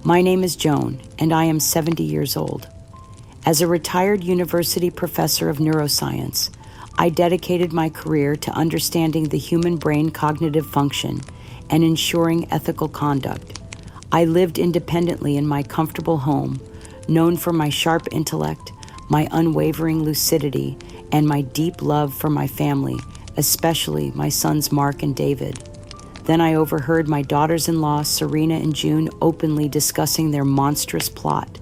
My name is Joan, and I am 70 years old. As a retired university professor of neuroscience, I dedicated my career to understanding the human brain cognitive function and ensuring ethical conduct. I lived independently in my comfortable home, known for my sharp intellect, my unwavering lucidity, and my deep love for my family, especially my sons Mark and David. Then I overheard my daughters-in-law, Serena and June, openly discussing their monstrous plot,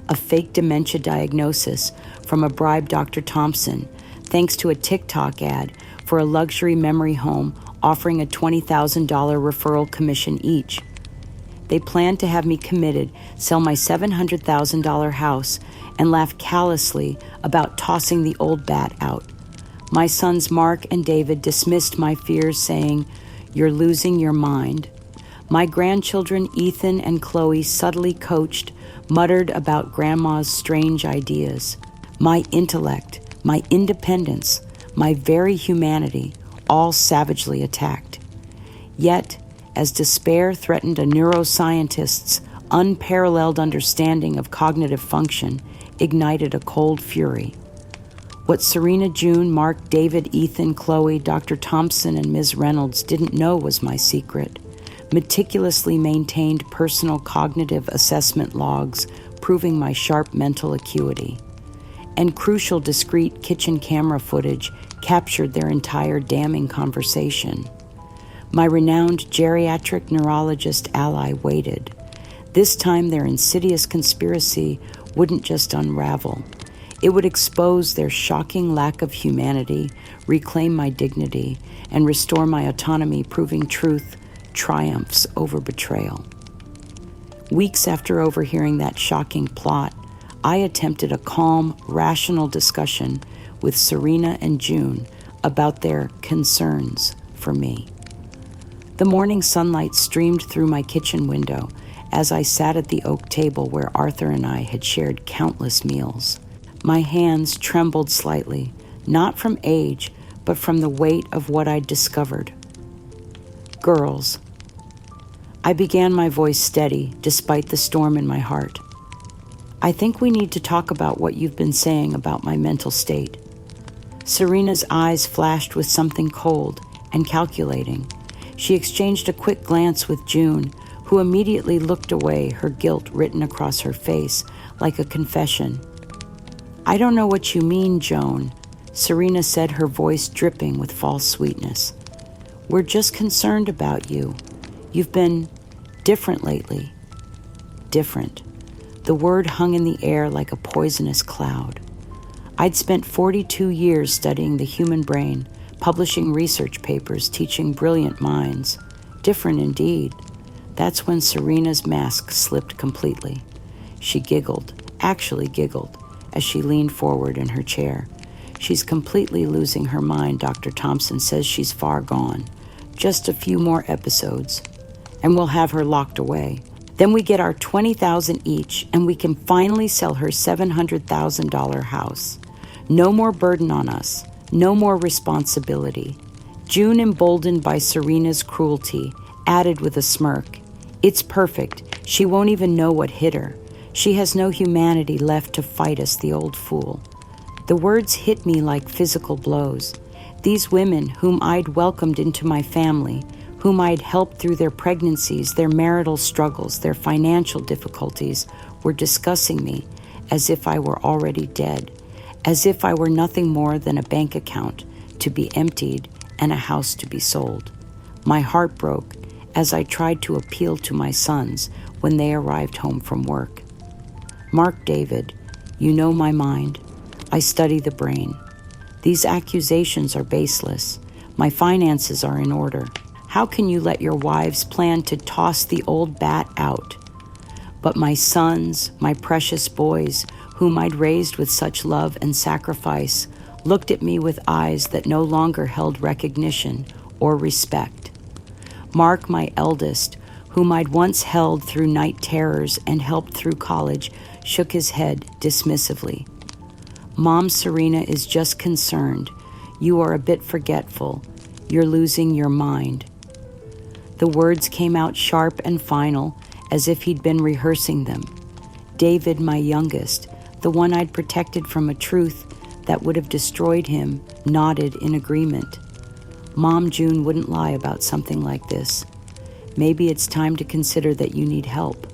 a fake dementia diagnosis from a bribed Dr. Thompson, thanks to a TikTok ad for a luxury memory home offering a $20,000 referral commission each. They planned to have me committed, sell my $700,000 house, and laugh callously about tossing the old bat out. My sons Mark and David dismissed my fears, saying, "You're losing your mind." My grandchildren Ethan and Chloe subtly coached, muttered about Grandma's strange ideas. My intellect, my independence, my very humanity, all savagely attacked. Yet, as despair threatened a neuroscientist's unparalleled understanding of cognitive function, ignited a cold fury. What Serena, June, Mark, David, Ethan, Chloe, Dr. Thompson, and Ms. Reynolds didn't know was my secret. Meticulously maintained personal cognitive assessment logs proving my sharp mental acuity. And crucial discrete kitchen camera footage captured their entire damning conversation. My renowned geriatric neurologist ally waited. This time their insidious conspiracy wouldn't just unravel. It would expose their shocking lack of humanity, reclaim my dignity, and restore my autonomy, proving truth triumphs over betrayal. Weeks after overhearing that shocking plot, I attempted a calm, rational discussion with Serena and June about their concerns for me. The morning sunlight streamed through my kitchen window as I sat at the oak table where Arthur and I had shared countless meals. My hands trembled slightly, not from age, but from the weight of what I'd discovered. Girls. I began, my voice steady, despite the storm in my heart. I think we need to talk about what you've been saying about my mental state. Serena's eyes flashed with something cold and calculating. She exchanged a quick glance with June, who immediately looked away, her guilt written across her face like a confession. I don't know what you mean, Joan, Serena said, her voice dripping with false sweetness. We're just concerned about you. You've been different lately. Different. The word hung in the air like a poisonous cloud. I'd spent 42 years studying the human brain, publishing research papers, teaching brilliant minds. Different indeed. That's when Serena's mask slipped completely. She giggled, actually giggled, as she leaned forward in her chair. She's completely losing her mind. Dr. Thompson says she's far gone. Just a few more episodes, and we'll have her locked away. Then we get our $20,000 each, and we can finally sell her $700,000 house. No more burden on us. No more responsibility. June, emboldened by Serena's cruelty, added with a smirk, "It's perfect. She won't even know what hit her. She has no humanity left to fight us, the old fool." The words hit me like physical blows. These women whom I'd welcomed into my family, whom I'd helped through their pregnancies, their marital struggles, their financial difficulties, were discussing me as if I were already dead, as if I were nothing more than a bank account to be emptied and a house to be sold. My heart broke as I tried to appeal to my sons when they arrived home from work. Mark, David, you know my mind. I study the brain. These accusations are baseless. My finances are in order. How can you let your wives plan to toss the old bat out? But my sons, my precious boys, whom I'd raised with such love and sacrifice, looked at me with eyes that no longer held recognition or respect. Mark, my eldest, whom I'd once held through night terrors and helped through college, shook his head dismissively. Mom, Serena is just concerned. You are a bit forgetful. You're losing your mind. The words came out sharp and final as if he'd been rehearsing them. David, my youngest, the one I'd protected from a truth that would have destroyed him, nodded in agreement. Mom June wouldn't lie about something like this. Maybe it's time to consider that you need help.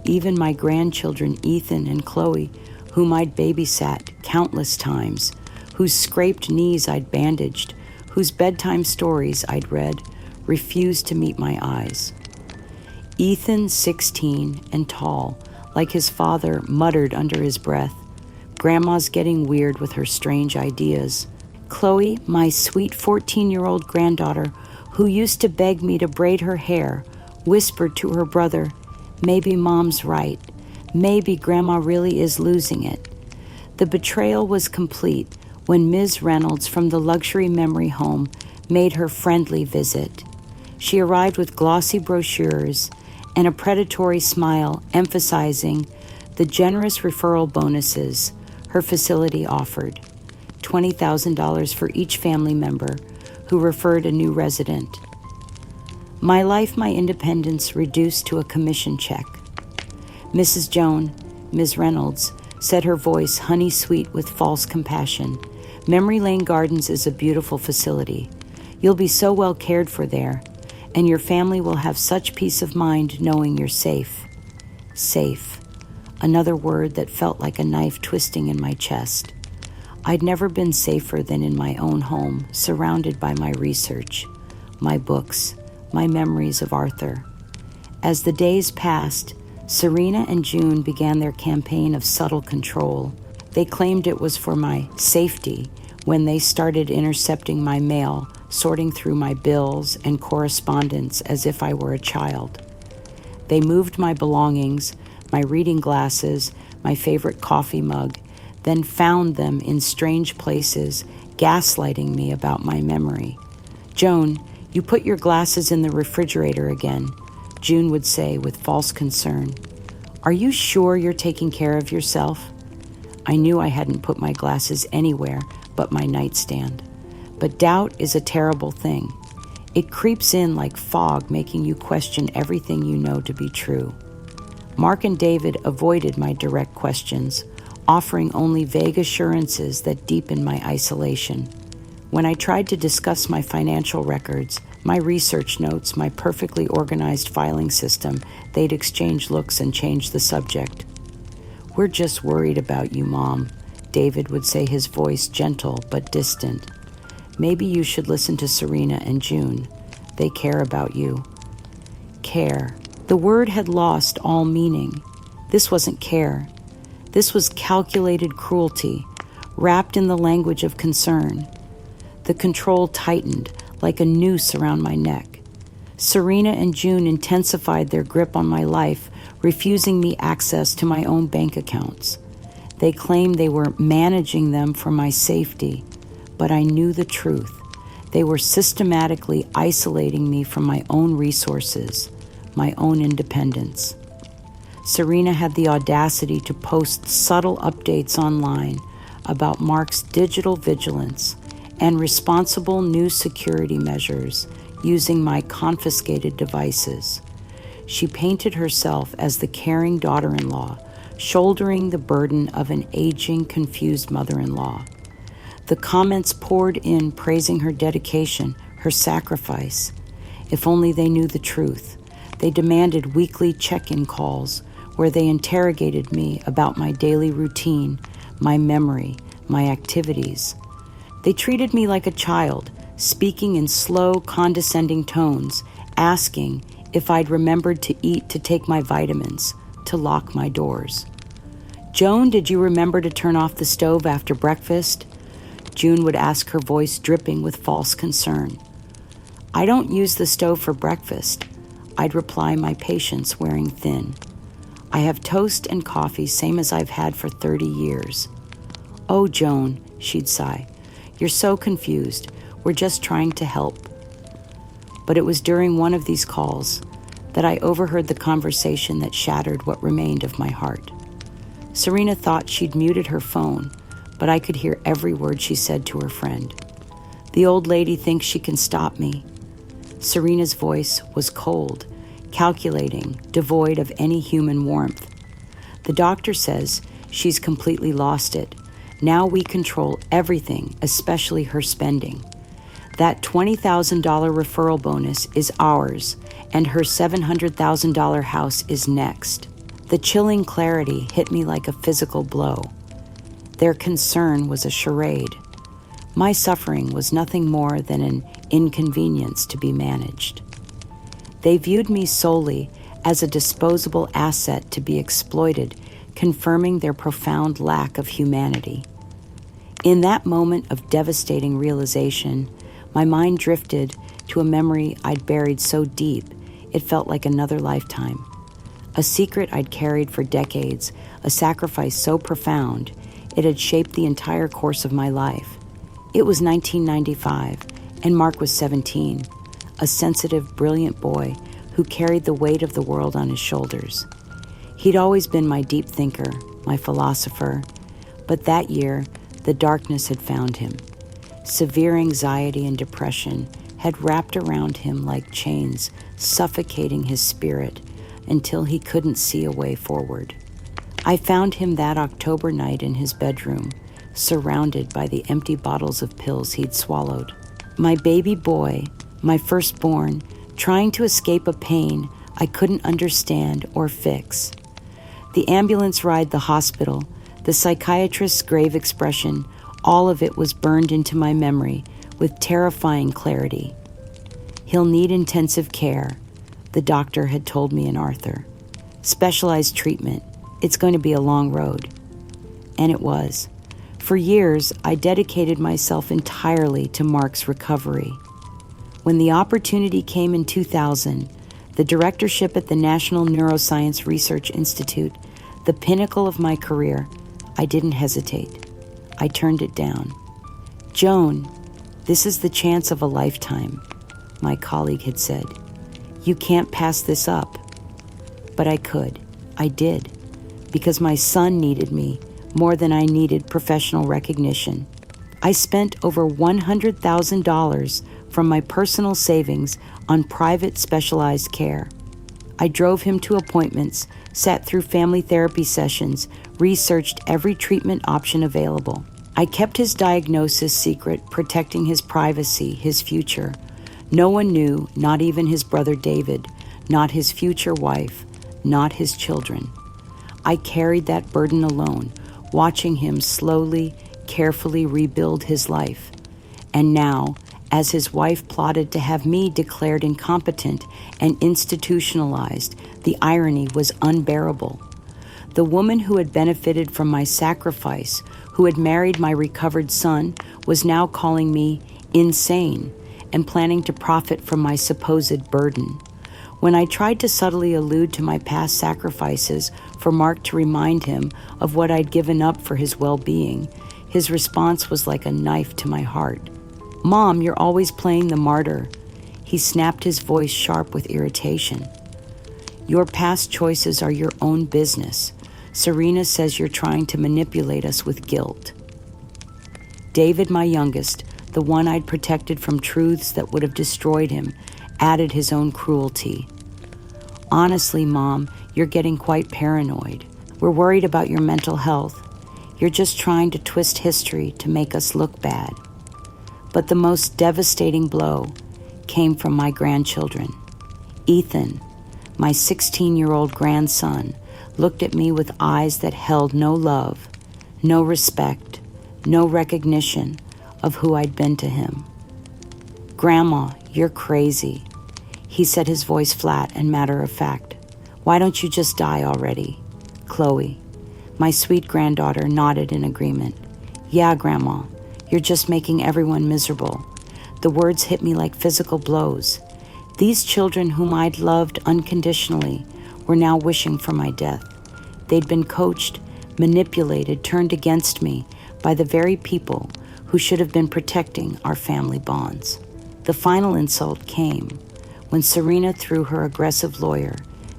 Even my grandchildren, Ethan and Chloe, whom I'd babysat countless times, whose scraped knees I'd bandaged, whose bedtime stories I'd read, refused to meet my eyes. Ethan, 16 and tall, like his father, muttered under his breath, "Grandma's getting weird with her strange ideas." Chloe, my sweet 14-year-old granddaughter, who used to beg me to braid her hair, whispered to her brother, "Maybe Mom's right. Maybe Grandma really is losing it." The betrayal was complete when Ms. Reynolds from the luxury memory home made her friendly visit. She arrived with glossy brochures and a predatory smile emphasizing the generous referral bonuses her facility offered, $20,000 for each family member who referred a new resident. My life, my independence reduced to a commission check. Mrs. Joan, Ms. Reynolds, said, her voice honey-sweet with false compassion, "Memory Lane Gardens is a beautiful facility. You'll be so well cared for there, and your family will have such peace of mind knowing you're safe." Safe. Another word that felt like a knife twisting in my chest. I'd never been safer than in my own home, surrounded by my research, my books, my memories of Arthur. As the days passed, Serena and June began their campaign of subtle control. They claimed it was for my safety when they started intercepting my mail, sorting through my bills and correspondence as if I were a child. They moved my belongings, my reading glasses, my favorite coffee mug, then found them in strange places, gaslighting me about my memory. "Joan, you put your glasses in the refrigerator again," June would say with false concern. "Are you sure you're taking care of yourself?" I knew I hadn't put my glasses anywhere but my nightstand. But doubt is a terrible thing. It creeps in like fog, making you question everything you know to be true. Mark and David avoided my direct questions, offering only vague assurances that deepened my isolation. When I tried to discuss my financial records, my research notes, my perfectly organized filing system, they'd exchange looks and change the subject. "We're just worried about you, Mom," David would say, his voice gentle but distant. "Maybe you should listen to Serena and June. They care about you." Care. The word had lost all meaning. This wasn't care. This was calculated cruelty, wrapped in the language of concern. The control tightened like a noose around my neck. Serena and June intensified their grip on my life, refusing me access to my own bank accounts. They claimed they were managing them for my safety, but I knew the truth. They were systematically isolating me from my own resources, my own independence. Serena had the audacity to post subtle updates online about Mark's digital vigilance and responsible new security measures using my confiscated devices. She painted herself as the caring daughter-in-law, shouldering the burden of an aging, confused mother-in-law. The comments poured in praising her dedication, her sacrifice. If only they knew the truth. They demanded weekly check-in calls where they interrogated me about my daily routine, my memory, my activities. They treated me like a child, speaking in slow, condescending tones, asking if I'd remembered to eat, to take my vitamins, to lock my doors. "Joan, did you remember to turn off the stove after breakfast?" June would ask, her voice dripping with false concern. "I don't use the stove for breakfast," I'd reply, my patience wearing thin. "I have toast and coffee, same as I've had for 30 years. "Oh, Joan," she'd sigh, "you're so confused. We're just trying to help." But it was during one of these calls that I overheard the conversation that shattered what remained of my heart. Serena thought she'd muted her phone, but I could hear every word she said to her friend. "The old lady thinks she can stop me." Serena's voice was cold, calculating, devoid of any human warmth. The doctor says she's completely lost it. Now we control everything, especially her spending. That $20,000 referral bonus is ours, and her $700,000 house is next. The chilling clarity hit me like a physical blow. Their concern was a charade. My suffering was nothing more than an inconvenience to be managed. They viewed me solely as a disposable asset to be exploited, confirming their profound lack of humanity. In that moment of devastating realization, my mind drifted to a memory I'd buried so deep it felt like another lifetime. A secret I'd carried for decades, a sacrifice so profound it had shaped the entire course of my life. It was 1995, and Mark was 17, a sensitive, brilliant boy who carried the weight of the world on his shoulders. He'd always been my deep thinker, my philosopher, but that year, the darkness had found him. Severe anxiety and depression had wrapped around him like chains, suffocating his spirit until he couldn't see a way forward. I found him that October night in his bedroom, surrounded by the empty bottles of pills he'd swallowed. My baby boy, my firstborn, trying to escape a pain I couldn't understand or fix. The ambulance ride, the hospital, the psychiatrist's grave expression, all of it was burned into my memory with terrifying clarity. He'll need intensive care, the doctor had told me in Arthur. Specialized treatment. It's going to be a long road. And it was. For years, I dedicated myself entirely to Mark's recovery. When the opportunity came in 2000, the directorship at the National Neuroscience Research Institute, the pinnacle of my career, I didn't hesitate. I turned it down. "Joan, this is the chance of a lifetime," my colleague had said. "You can't pass this up." But I could. I did. Because my son needed me more than I needed professional recognition. I spent over $100,000 from my personal savings on private specialized care. I drove him to appointments, sat through family therapy sessions, researched every treatment option available. I kept his diagnosis secret, protecting his privacy, his future. No one knew, not even his brother David, not his future wife, not his children. I carried that burden alone, watching him slowly, carefully rebuild his life. And now, as his wife plotted to have me declared incompetent and institutionalized, the irony was unbearable. The woman who had benefited from my sacrifice, who had married my recovered son, was now calling me insane and planning to profit from my supposed burden. When I tried to subtly allude to my past sacrifices for Mark to remind him of what I'd given up for his well-being, his response was like a knife to my heart. "Mom, you're always playing the martyr." He snapped, his voice sharp with irritation. "Your past choices are your own business. Serena says you're trying to manipulate us with guilt." David, my youngest, the one I'd protected from truths that would have destroyed him, added his own cruelty. "Honestly, Mom, you're getting quite paranoid. We're worried about your mental health. You're just trying to twist history to make us look bad." But the most devastating blow came from my grandchildren. Ethan, my 16-year-old grandson, looked at me with eyes that held no love, no respect, no recognition of who I'd been to him. "Grandma, you're crazy," he said, his voice flat and matter-of-fact. "Why don't you just die already?" Chloe, my sweet granddaughter, nodded in agreement. "Yeah, Grandma, you're just making everyone miserable." The words hit me like physical blows. These children whom I'd loved unconditionally were now wishing for my death. They'd been coached, manipulated, turned against me by the very people who should have been protecting our family bonds. The final insult came when Serena, through her aggressive lawyer,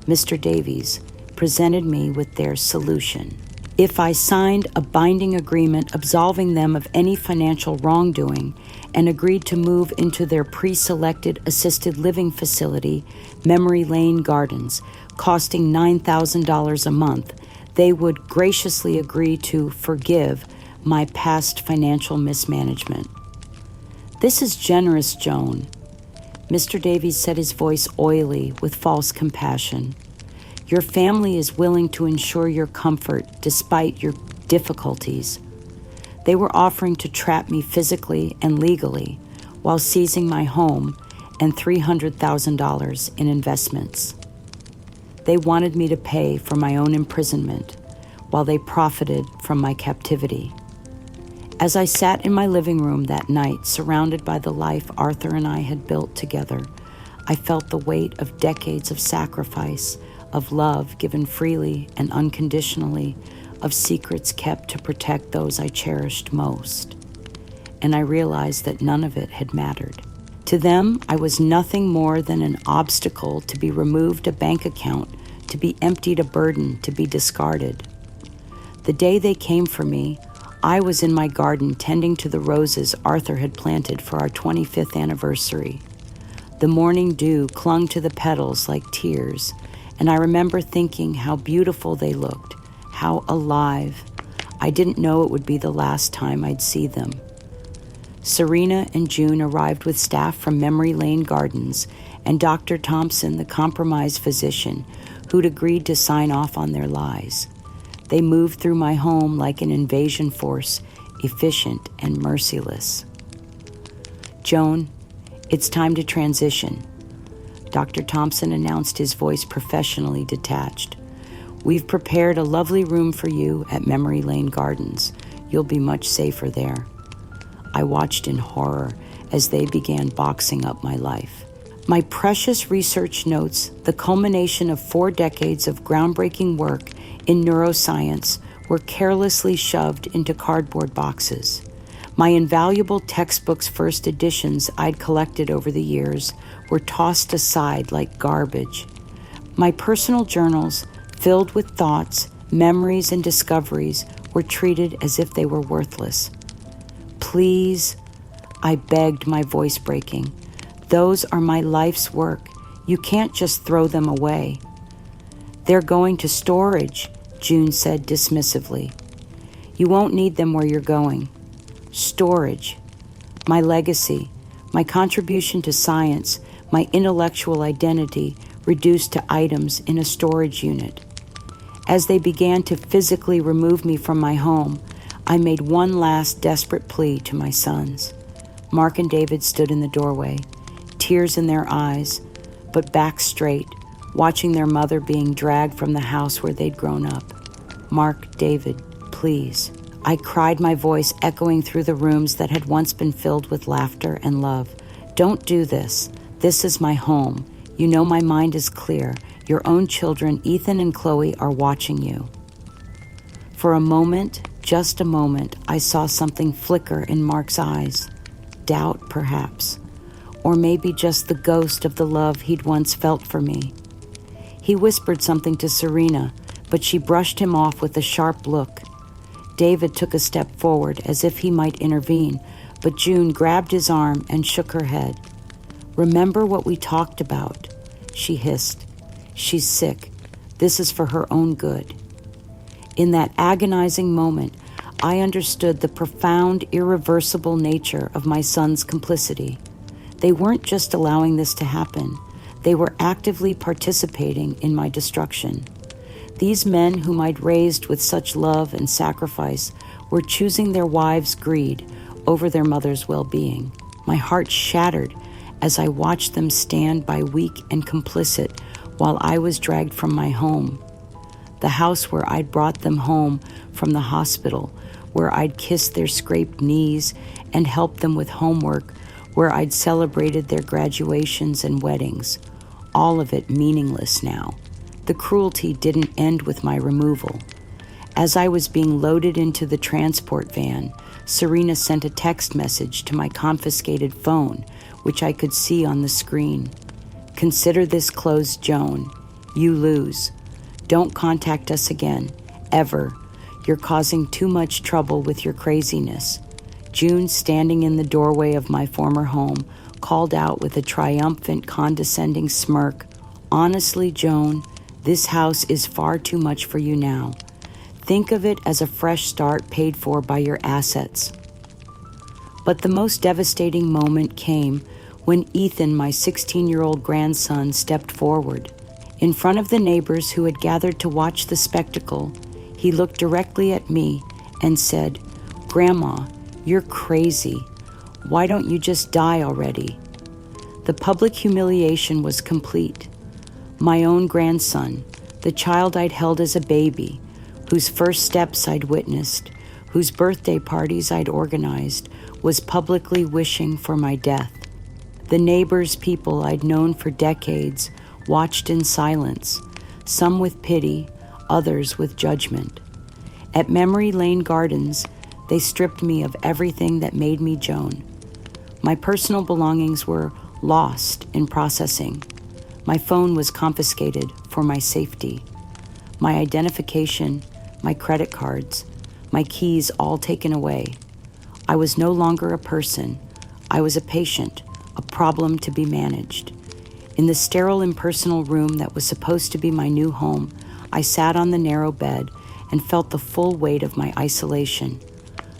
Mr. Davies, presented me with their solution. If I signed a binding agreement absolving them of any financial wrongdoing and agreed to move into their pre-selected assisted living facility, Memory Lane Gardens, costing $9,000 a month, they would graciously agree to forgive my past financial mismanagement. This is generous, Joan. Mr. Davies said, his voice oily with false compassion. Your family is willing to ensure your comfort despite your difficulties. They were offering to trap me physically and legally while seizing my home and $300,000 in investments. They wanted me to pay for my own imprisonment while they profited from my captivity. As I sat in my living room that night, surrounded by the life Arthur and I had built together, I felt the weight of decades of sacrifice, of love given freely and unconditionally, of secrets kept to protect those I cherished most. And I realized that none of it had mattered. To them, I was nothing more than an obstacle to be removed a bank account, to be emptied a burden, to be discarded. The day they came for me, I was in my garden tending to the roses Arthur had planted for our 25th anniversary. The morning dew clung to the petals like tears, and I remember thinking how beautiful they looked, how alive. I didn't know it would be the last time I'd see them. Serena and June arrived with staff from Memory Lane Gardens and Dr. Thompson, the compromised physician, who'd agreed to sign off on their lies. They moved through my home like an invasion force, efficient and merciless. Joan, it's time to transition. Dr. Thompson announced, his voice professionally detached. We've prepared a lovely room for you at Memory Lane Gardens. You'll be much safer there. I watched in horror as they began boxing up my life. My precious research notes, the culmination of 4 decades of groundbreaking work in neuroscience, were carelessly shoved into cardboard boxes. My invaluable textbooks' first editions I'd collected over the years were tossed aside like garbage. My personal journals, filled with thoughts, memories, and discoveries, were treated as if they were worthless. Please, I begged, my voice breaking. Those are my life's work. You can't just throw them away. They're going to storage, June said dismissively. You won't need them where you're going. Storage. My legacy, my contribution to science, my intellectual identity reduced to items in a storage unit. As they began to physically remove me from my home, I made one last desperate plea to my sons. Mark and David stood in the doorway, tears in their eyes, but back straight, watching their mother being dragged from the house where they'd grown up. Mark, David, please. I cried, my voice echoing through the rooms that had once been filled with laughter and love. Don't do this. This is my home. You know my mind is clear. Your own children, Ethan and Chloe, are watching you. For a moment, just a moment, I saw something flicker in Mark's eyes. Doubt, perhaps. Or maybe just the ghost of the love he'd once felt for me. He whispered something to Serena, but she brushed him off with a sharp look. David took a step forward as if he might intervene, but June grabbed his arm and shook her head. Remember what we talked about, she hissed. She's sick. This is for her own good. In that agonizing moment, I understood the profound, irreversible nature of my son's complicity. They weren't just allowing this to happen. They were actively participating in my destruction. These men whom I'd raised with such love and sacrifice were choosing their wives' greed over their mother's well-being. My heart shattered as I watched them stand by weak and complicit while I was dragged from my home. The house where I'd brought them home from the hospital, where I'd kissed their scraped knees and helped them with homework, where I'd celebrated their graduations and weddings. All of it meaningless now. The cruelty didn't end with my removal. As I was being loaded into the transport van, Serena sent a text message to my confiscated phone, which I could see on the screen. Consider this closed, Joan. You lose. Don't contact us again, ever. You're causing too much trouble with your craziness." June, standing in the doorway of my former home, called out with a triumphant, condescending smirk, "Honestly, Joan, this house is far too much for you now. Think of it as a fresh start paid for by your assets." But the most devastating moment came when Ethan, my 16-year-old grandson, stepped forward. In front of the neighbors who had gathered to watch the spectacle, he looked directly at me and said, "Grandma, you're crazy. Why don't you just die already?" The public humiliation was complete. My own grandson, the child I'd held as a baby, whose first steps I'd witnessed, whose birthday parties I'd organized, was publicly wishing for my death. The neighbors, people I'd known for decades, watched in silence, some with pity, others with judgment. At Memory Lane Gardens, they stripped me of everything that made me Joan. My personal belongings were lost in processing. My phone was confiscated for my safety. My identification, my credit cards, my keys all taken away. I was no longer a person. I was a patient, a problem to be managed. In the sterile, impersonal room that was supposed to be my new home, I sat on the narrow bed and felt the full weight of my isolation.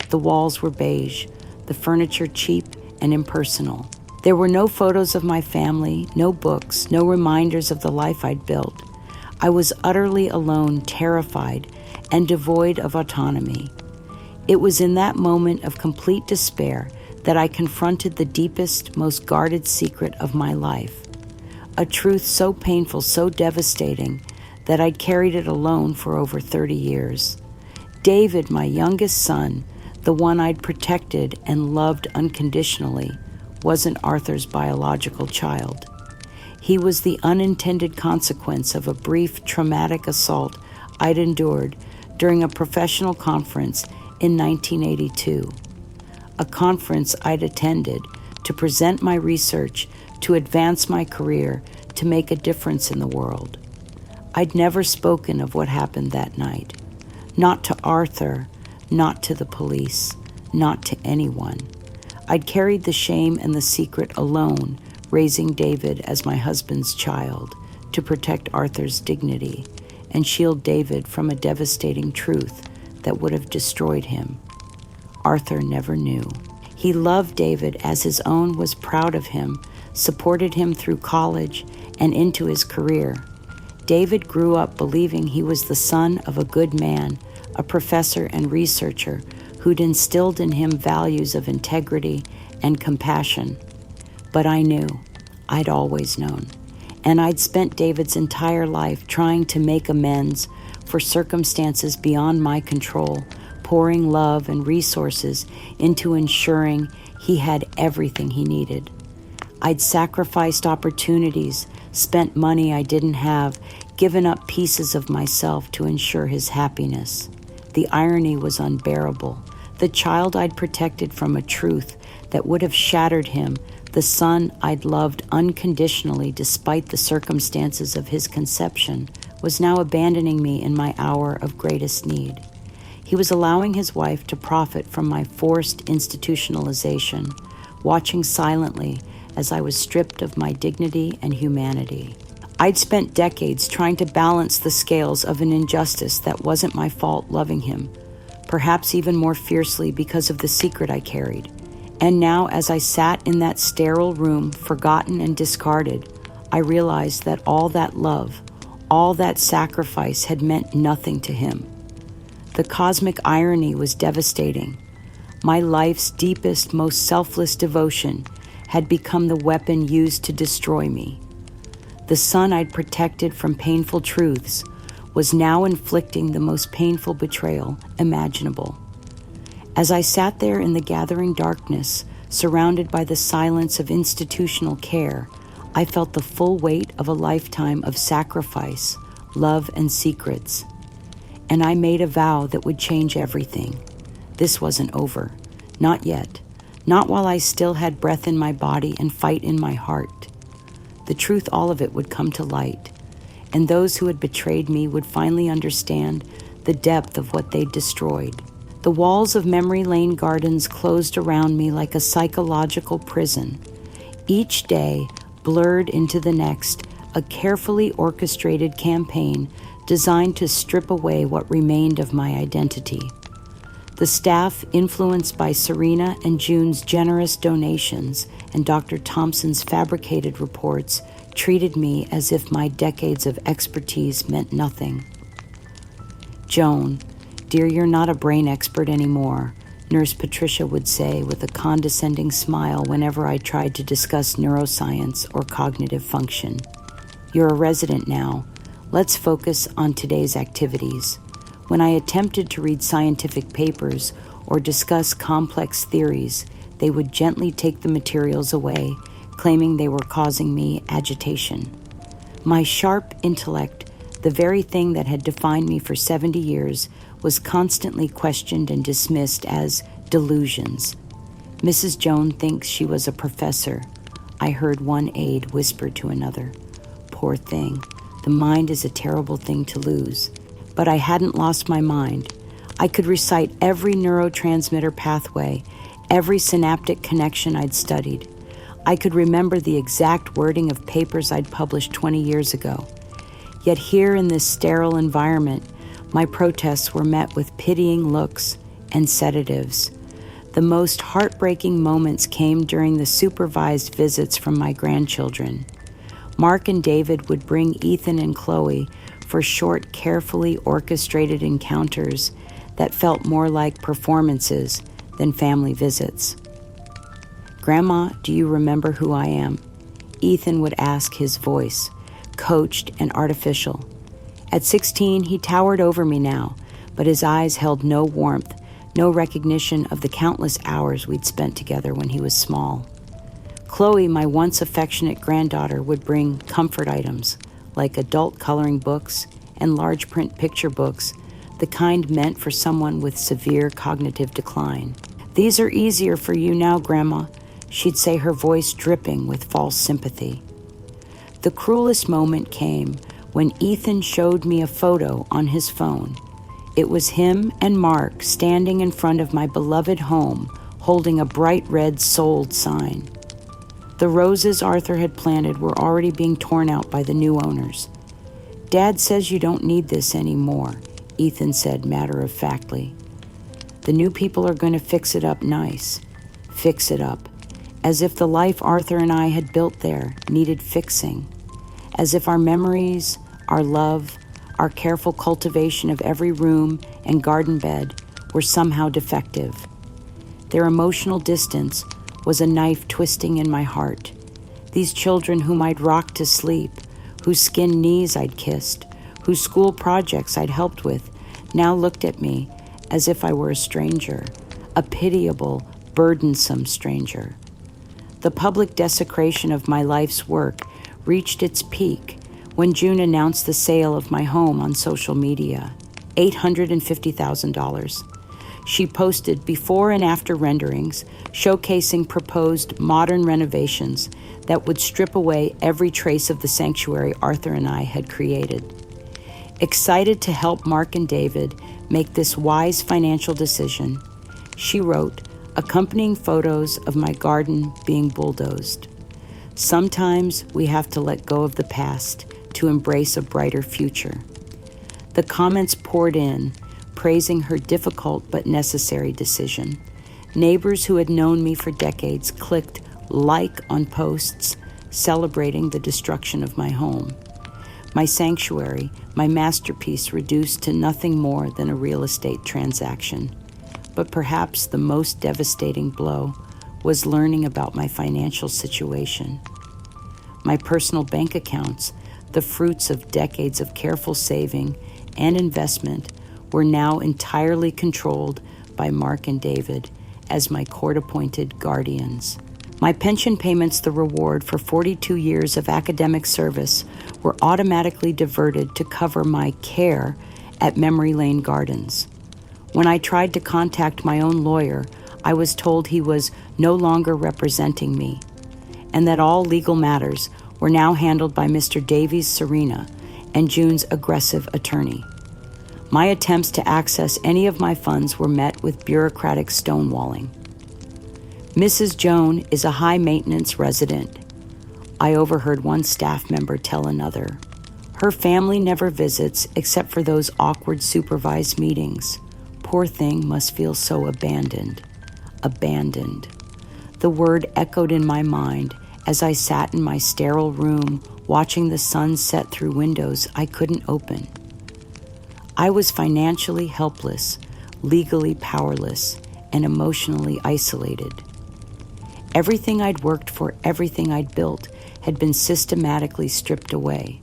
The walls were beige, the furniture cheap and impersonal. There were no photos of my family, no books, no reminders of the life I'd built. I was utterly alone, terrified, and devoid of autonomy. It was in that moment of complete despair that I confronted the deepest, most guarded secret of my life. A truth so painful, so devastating, that I'd carried it alone for over 30 years. David, my youngest son, the one I'd protected and loved unconditionally, wasn't Arthur's biological child. He was the unintended consequence of a brief, traumatic assault I'd endured during a professional conference in 1982. A conference I'd attended to present my research, to advance my career, to make a difference in the world. I'd never spoken of what happened that night. Not to Arthur, not to the police, not to anyone. I'd carried the shame and the secret alone, raising David as my husband's child, to protect Arthur's dignity and shield David from a devastating truth that would have destroyed him. Arthur never knew. He loved David as his own, was proud of him, supported him through college and into his career. David grew up believing he was the son of a good man, a professor and researcher who'd instilled in him values of integrity and compassion. But I knew, I'd always known, and I'd spent David's entire life trying to make amends for circumstances beyond my control, pouring love and resources into ensuring he had everything he needed. I'd sacrificed opportunities, spent money I didn't have, given up pieces of myself to ensure his happiness. The irony was unbearable. The child I'd protected from a truth that would have shattered him, the son I'd loved unconditionally despite the circumstances of his conception, was now abandoning me in my hour of greatest need. He was allowing his wife to profit from my forced institutionalization, watching silently as I was stripped of my dignity and humanity. I'd spent decades trying to balance the scales of an injustice that wasn't my fault, loving him, perhaps even more fiercely because of the secret I carried. And now, as I sat in that sterile room, forgotten and discarded, I realized that all that love, all that sacrifice had meant nothing to him. The cosmic irony was devastating. My life's deepest, most selfless devotion had become the weapon used to destroy me. The son I'd protected from painful truths was now inflicting the most painful betrayal imaginable. As I sat there in the gathering darkness, surrounded by the silence of institutional care, I felt the full weight of a lifetime of sacrifice, love, and secrets. And I made a vow that would change everything. This wasn't over. Not yet. Not while I still had breath in my body and fight in my heart. The truth, all of it, would come to light, and those who had betrayed me would finally understand the depth of what they'd destroyed. The walls of Memory Lane Gardens closed around me like a psychological prison. Each day, blurred into the next, a carefully orchestrated campaign designed to strip away what remained of my identity. The staff, influenced by Serena and June's generous donations and Dr. Thompson's fabricated reports, treated me as if my decades of expertise meant nothing. "Joan, dear, you're not a brain expert anymore," Nurse Patricia would say with a condescending smile whenever I tried to discuss neuroscience or cognitive function. "You're a resident now. Let's focus on today's activities." When I attempted to read scientific papers or discuss complex theories, they would gently take the materials away, claiming they were causing me agitation. My sharp intellect, the very thing that had defined me for 70 years, was constantly questioned and dismissed as delusions. "Mrs. Jones thinks she was a professor," I heard one aide whisper to another. Poor thing, the mind is a terrible thing to lose. But I hadn't lost my mind. I could recite every neurotransmitter pathway, every synaptic connection I'd studied. I could remember the exact wording of papers I'd published 20 years ago. Yet here in this sterile environment, my protests were met with pitying looks and sedatives. The most heartbreaking moments came during the supervised visits from my grandchildren. Mark and David would bring Ethan and Chloe for short, carefully orchestrated encounters that felt more like performances than family visits. "Grandma, do you remember who I am?" Ethan would ask, his voice coached and artificial. At 16, he towered over me now, but his eyes held no warmth, no recognition of the countless hours we'd spent together when he was small. Chloe, my once affectionate granddaughter, would bring comfort items, like adult coloring books and large print picture books, the kind meant for someone with severe cognitive decline. "These are easier for you now, Grandma," she'd say, her voice dripping with false sympathy. The cruelest moment came when Ethan showed me a photo on his phone. It was him and Mark standing in front of my beloved home, holding a bright red "Sold" sign. The roses Arthur had planted were already being torn out by the new owners. "Dad says you don't need this anymore," Ethan said matter-of-factly. "The new people are going to fix it up nice." Fix it up. As if the life Arthur and I had built there needed fixing. As if our memories, our love, our careful cultivation of every room and garden bed were somehow defective. Their emotional distance was a knife twisting in my heart. These children whom I'd rocked to sleep, whose skinned knees I'd kissed, whose school projects I'd helped with, now looked at me as if I were a stranger, a pitiable, burdensome stranger. The public desecration of my life's work reached its peak when June announced the sale of my home on social media, $850,000. She posted before and after renderings showcasing proposed modern renovations that would strip away every trace of the sanctuary Arthur and I had created. Excited to help Mark and David make this wise financial decision, she wrote accompanying photos of my garden being bulldozed. "Sometimes we have to let go of the past to embrace a brighter future." The comments poured in, praising her difficult but necessary decision. Neighbors who had known me for decades clicked like on posts celebrating the destruction of my home. My sanctuary, my masterpiece, reduced to nothing more than a real estate transaction. But perhaps the most devastating blow was learning about my financial situation. My personal bank accounts, the fruits of decades of careful saving and investment, were now entirely controlled by Mark and David as my court-appointed guardians. My pension payments, the reward for 42 years of academic service, were automatically diverted to cover my care at Memory Lane Gardens. When I tried to contact my own lawyer, I was told he was no longer representing me, and that all legal matters were now handled by Mr. Davies Serena and June's aggressive attorney. My attempts to access any of my funds were met with bureaucratic stonewalling. Mrs. Joan is a high-maintenance resident, I overheard one staff member tell another. Her family never visits except for those awkward supervised meetings. Poor thing must feel so abandoned. Abandoned. The word echoed in my mind as I sat in my sterile room watching the sun set through windows I couldn't open. I was financially helpless, legally powerless, and emotionally isolated. Everything I'd worked for, everything I'd built, had been systematically stripped away.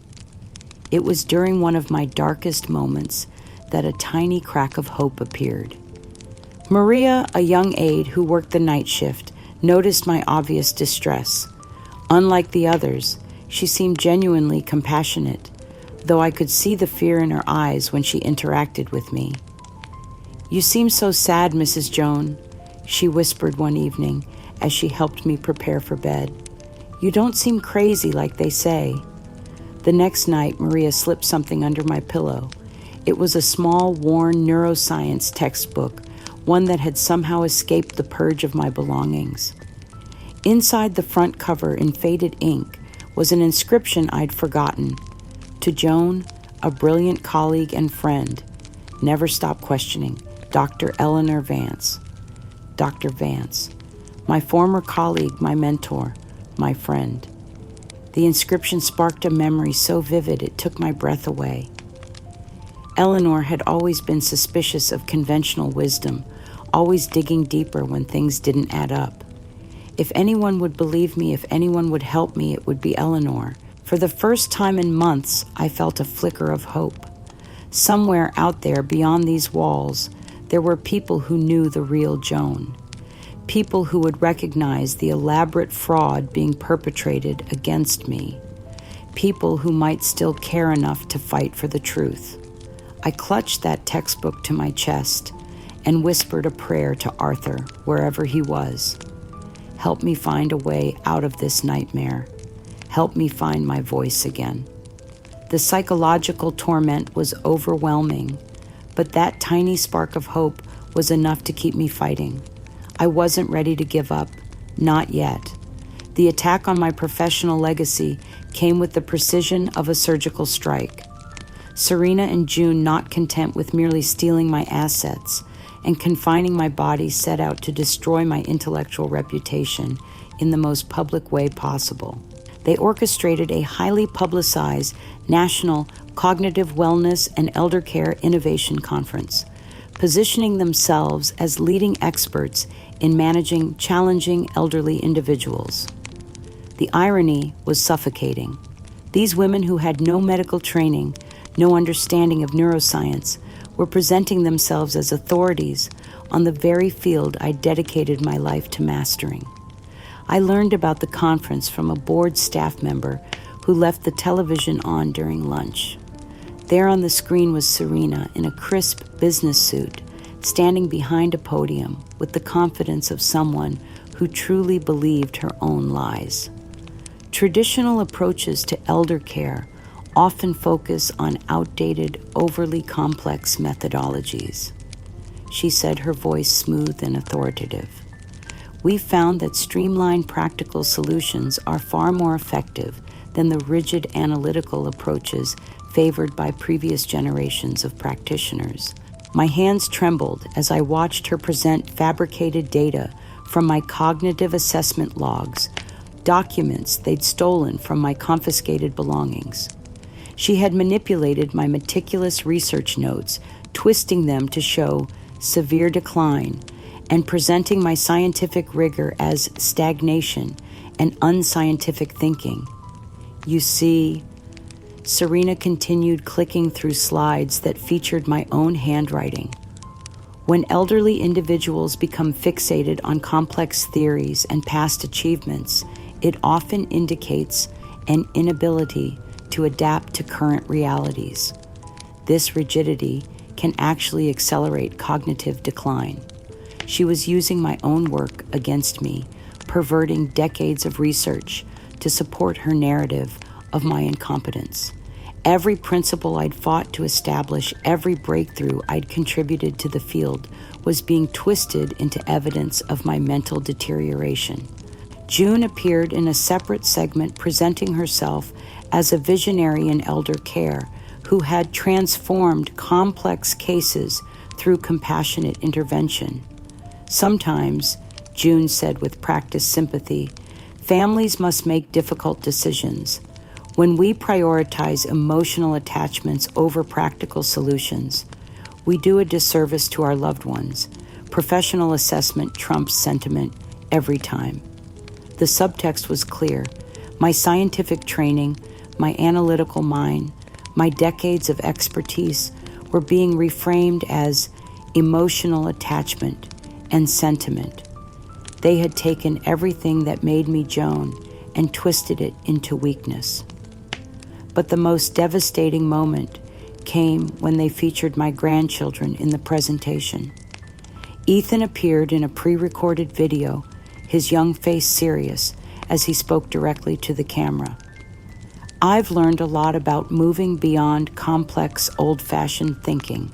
It was during one of my darkest moments that a tiny crack of hope appeared. Maria, a young aide who worked the night shift, noticed my obvious distress. Unlike the others, she seemed genuinely compassionate, though I could see the fear in her eyes when she interacted with me. "You seem so sad, Mrs. Joan," she whispered one evening as she helped me prepare for bed. "You don't seem crazy like they say." The next night, Maria slipped something under my pillow. It was a small, worn neuroscience textbook, one that had somehow escaped the purge of my belongings. Inside the front cover, in faded ink, was an inscription I'd forgotten. To Joan, a brilliant colleague and friend. Never stop questioning. Dr. Eleanor Vance. Dr. Vance. My former colleague, my mentor, my friend. The inscription sparked a memory so vivid it took my breath away. Eleanor had always been suspicious of conventional wisdom, always digging deeper when things didn't add up. If anyone would believe me, if anyone would help me, it would be Eleanor. For the first time in months, I felt a flicker of hope. Somewhere out there beyond these walls, there were people who knew the real Joan. People who would recognize the elaborate fraud being perpetrated against me. People who might still care enough to fight for the truth. I clutched that textbook to my chest and whispered a prayer to Arthur, wherever he was. Help me find a way out of this nightmare. Help me find my voice again. The psychological torment was overwhelming, but that tiny spark of hope was enough to keep me fighting. I wasn't ready to give up, not yet. The attack on my professional legacy came with the precision of a surgical strike. Serena and June, not content with merely stealing my assets and confining my body, set out to destroy my intellectual reputation in the most public way possible. They orchestrated a highly publicized National Cognitive Wellness and Elder Care Innovation Conference, positioning themselves as leading experts in managing challenging elderly individuals. The irony was suffocating. These women who had no medical training, no understanding of neuroscience, were presenting themselves as authorities on the very field I dedicated my life to mastering. I learned about the conference from a board staff member who left the television on during lunch. There on the screen was Serena in a crisp business suit, standing behind a podium with the confidence of someone who truly believed her own lies. Traditional approaches to elder care often focus on outdated, overly complex methodologies. She said, her voice smooth and authoritative. We found that streamlined practical solutions are far more effective than the rigid analytical approaches favored by previous generations of practitioners. My hands trembled as I watched her present fabricated data from my cognitive assessment logs, documents they'd stolen from my confiscated belongings. She had manipulated my meticulous research notes, twisting them to show severe decline, and presenting my scientific rigor as stagnation and unscientific thinking. You see, Serena continued clicking through slides that featured my own handwriting. When elderly individuals become fixated on complex theories and past achievements, it often indicates an inability to adapt to current realities. This rigidity can actually accelerate cognitive decline. She was using my own work against me, perverting decades of research to support her narrative of my incompetence. Every principle I'd fought to establish, every breakthrough I'd contributed to the field was being twisted into evidence of my mental deterioration. June appeared in a separate segment presenting herself as a visionary in elder care who had transformed complex cases through compassionate intervention. Sometimes, June said with practiced sympathy, families must make difficult decisions. When we prioritize emotional attachments over practical solutions, we do a disservice to our loved ones. Professional assessment trumps sentiment every time. The subtext was clear. My scientific training, my analytical mind, my decades of expertise were being reframed as emotional attachment and sentiment. They had taken everything that made me Joan and twisted it into weakness. But the most devastating moment came when they featured my grandchildren in the presentation. Ethan appeared in a pre-recorded video, his young face serious as he spoke directly to the camera. I've learned a lot about moving beyond complex, old-fashioned thinking.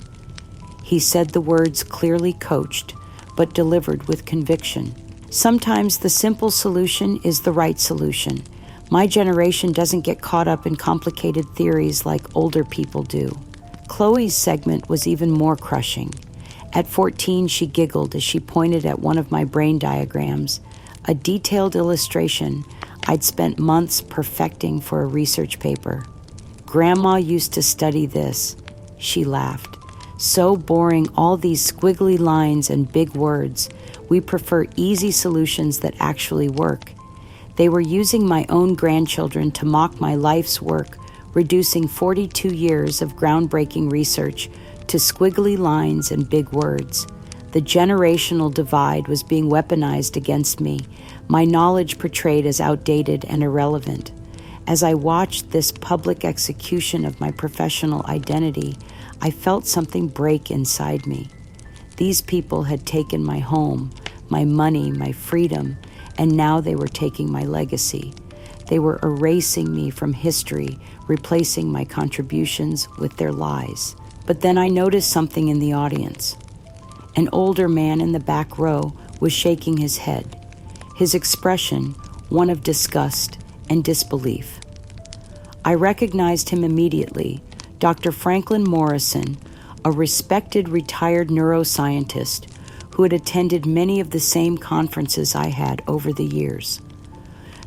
He said the words clearly coached, but delivered with conviction. Sometimes the simple solution is the right solution. My generation doesn't get caught up in complicated theories like older people do. Chloe's segment was even more crushing. At 14, she giggled as she pointed at one of my brain diagrams, a detailed illustration I'd spent months perfecting for a research paper. Grandma used to study this, she laughed. So boring, all these squiggly lines and big words. We prefer easy solutions that actually work. They were using my own grandchildren to mock my life's work, reducing 42 years of groundbreaking research to squiggly lines and big words. The generational divide was being weaponized against me, my knowledge portrayed as outdated and irrelevant. As I watched this public execution of my professional identity, I felt something break inside me. These people had taken my home, my money, my freedom, and now they were taking my legacy. They were erasing me from history, replacing my contributions with their lies. But then I noticed something in the audience. An older man in the back row was shaking his head, his expression one of disgust and disbelief. I recognized him immediately, Dr. Franklin Morrison, a respected retired neuroscientist who had attended many of the same conferences I had over the years.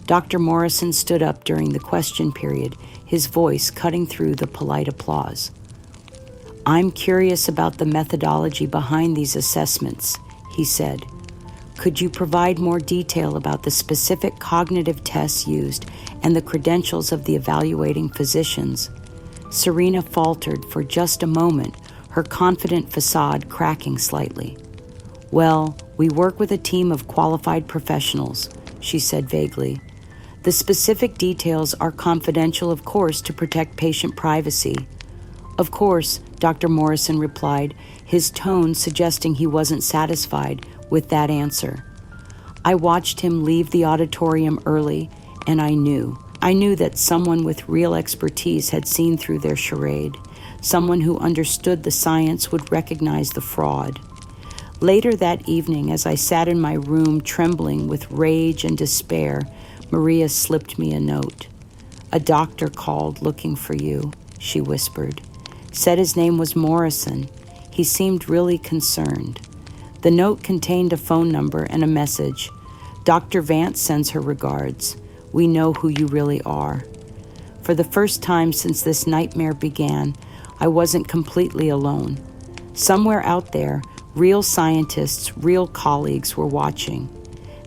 Dr. Morrison stood up during the question period, his voice cutting through the polite applause. "I'm curious about the methodology behind these assessments," he said. "Could you provide more detail about the specific cognitive tests used and the credentials of the evaluating physicians?" Serena faltered for just a moment, her confident facade cracking slightly. "Well, we work with a team of qualified professionals," she said vaguely. "The specific details are confidential, of course, to protect patient privacy." "Of course," Dr. Morrison replied, his tone suggesting he wasn't satisfied with that answer. I watched him leave the auditorium early, and I knew that someone with real expertise had seen through their charade. Someone who understood the science would recognize the fraud. Later that evening, as I sat in my room trembling with rage and despair, Maria slipped me a note. "A doctor called looking for you," she whispered. Said his name was Morrison. He seemed really concerned. The note contained a phone number and a message. "Dr. Vance sends her regards. We know who you really are." For the first time since this nightmare began, I wasn't completely alone. Somewhere out there, real scientists, real colleagues were watching.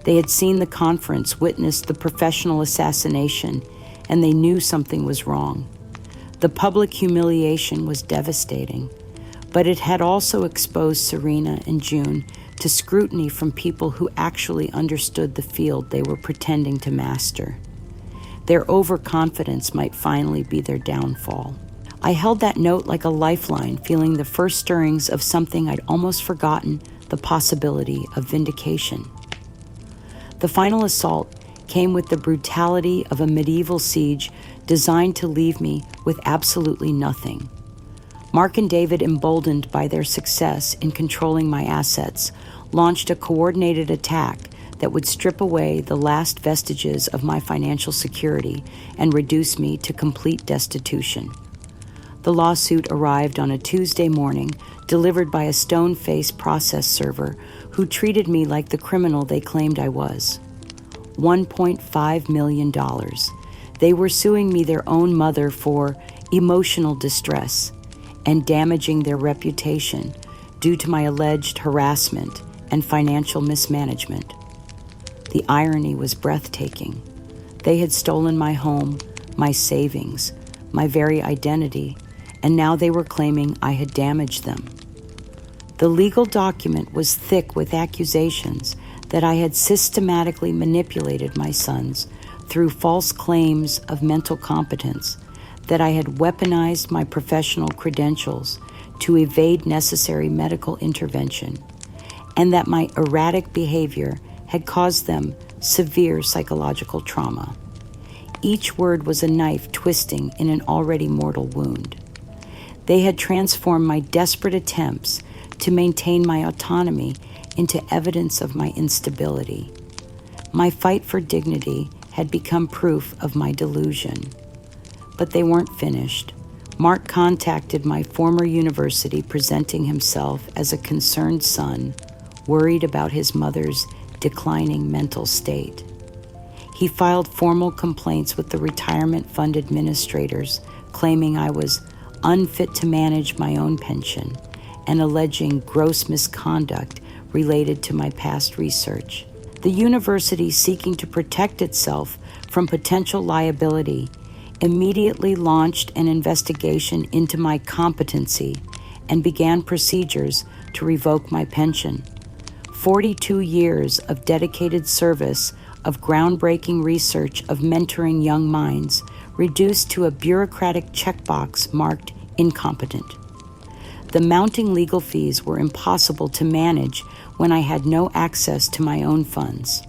They had seen the conference, witnessed the professional assassination, and they knew something was wrong. The public humiliation was devastating, but it had also exposed Serena and June to scrutiny from people who actually understood the field they were pretending to master. Their overconfidence might finally be their downfall. I held that note like a lifeline, feeling the first stirrings of something I'd almost forgotten, the possibility of vindication. The final assault came with the brutality of a medieval siege designed to leave me with absolutely nothing. Mark and David, emboldened by their success in controlling my assets, launched a coordinated attack that would strip away the last vestiges of my financial security and reduce me to complete destitution. The lawsuit arrived on a Tuesday morning, delivered by a stone-faced process server who treated me like the criminal they claimed I was. $1.5 million. They were suing me, their own mother, for emotional distress and damaging their reputation due to my alleged harassment and financial mismanagement. The irony was breathtaking. They had stolen my home, my savings, my very identity, and now they were claiming I had damaged them. The legal document was thick with accusations that I had systematically manipulated my sons through false claims of mental competence, that I had weaponized my professional credentials to evade necessary medical intervention, and that my erratic behavior had caused them severe psychological trauma. Each word was a knife twisting in an already mortal wound. They had transformed my desperate attempts to maintain my autonomy into evidence of my instability. My fight for dignity had become proof of my delusion. But they weren't finished. Mark contacted my former university, presenting himself as a concerned son, worried about his mother's declining mental state. He filed formal complaints with the retirement fund administrators, claiming I was unfit to manage my own pension and alleging gross misconduct related to my past research. The university, seeking to protect itself from potential liability, immediately launched an investigation into my competency and began procedures to revoke my pension. 42 years of dedicated service, of groundbreaking research, of mentoring young minds, reduced to a bureaucratic checkbox marked incompetent. The mounting legal fees were impossible to manage when I had no access to my own funds.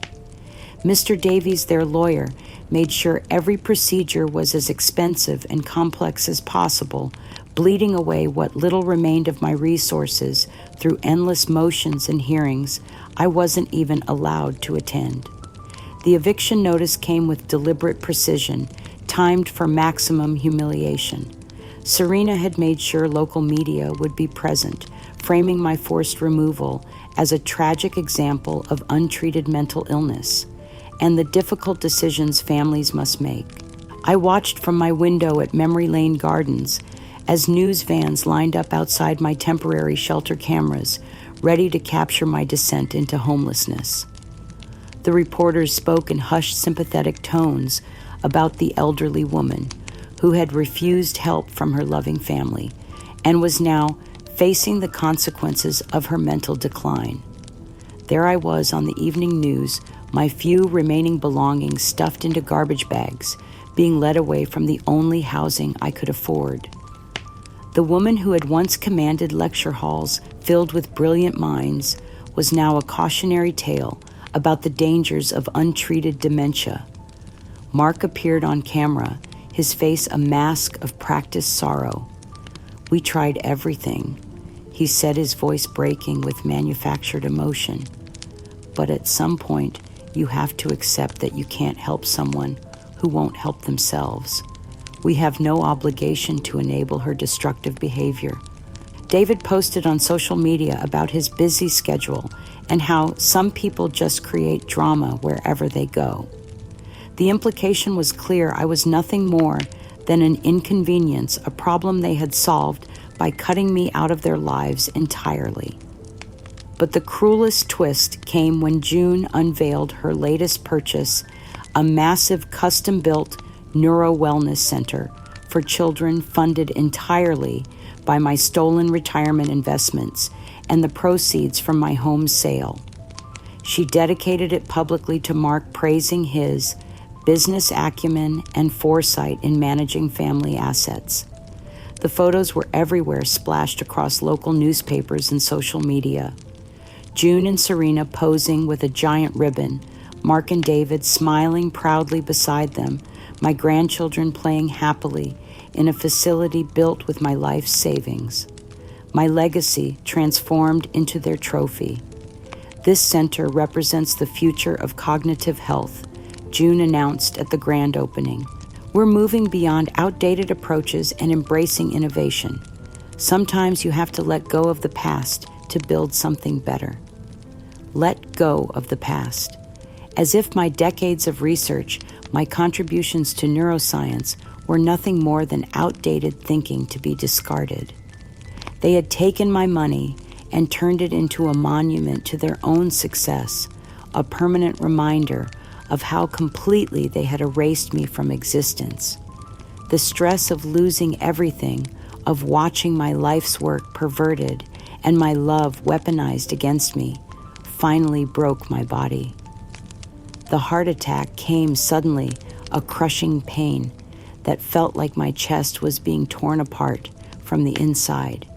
Mr. Davies, their lawyer, made sure every procedure was as expensive and complex as possible, bleeding away what little remained of my resources through endless motions and hearings I wasn't even allowed to attend. The eviction notice came with deliberate precision, timed for maximum humiliation. Serena had made sure local media would be present, framing my forced removal as a tragic example of untreated mental illness and the difficult decisions families must make. I watched from my window at Memory Lane Gardens as news vans lined up outside my temporary shelter cameras, ready to capture my descent into homelessness. The reporters spoke in hushed, sympathetic tones about the elderly woman who had refused help from her loving family and was now facing the consequences of her mental decline. There I was on the evening news, my few remaining belongings stuffed into garbage bags, being led away from the only housing I could afford. The woman who had once commanded lecture halls filled with brilliant minds was now a cautionary tale about the dangers of untreated dementia. Mark appeared on camera, his face a mask of practiced sorrow. "We tried everything," he said, his voice breaking with manufactured emotion. "But at some point, you have to accept that you can't help someone who won't help themselves. We have no obligation to enable her destructive behavior." David posted on social media about his busy schedule and how some people just create drama wherever they go. The implication was clear. I was nothing more than an inconvenience, a problem they had solved by cutting me out of their lives entirely. But the cruelest twist came when June unveiled her latest purchase, a massive custom-built neuro-wellness center for children funded entirely by my stolen retirement investments and the proceeds from my home sale. She dedicated it publicly to Mark, praising his business acumen and foresight in managing family assets. The photos were everywhere, splashed across local newspapers and social media. June and Serena posing with a giant ribbon, Mark and David smiling proudly beside them, my grandchildren playing happily in a facility built with my life's savings, my legacy transformed into their trophy. This center represents the future of cognitive health, June announced at the grand opening. We're moving beyond outdated approaches and embracing innovation. Sometimes you have to let go of the past to build something better. Let go of the past. As if my decades of research, my contributions to neuroscience, were nothing more than outdated thinking to be discarded. They had taken my money and turned it into a monument to their own success, a permanent reminder of how completely they had erased me from existence. The stress of losing everything, of watching my life's work perverted and my love weaponized against me, finally broke my body. The heart attack came suddenly, a crushing pain that felt like my chest was being torn apart from the inside.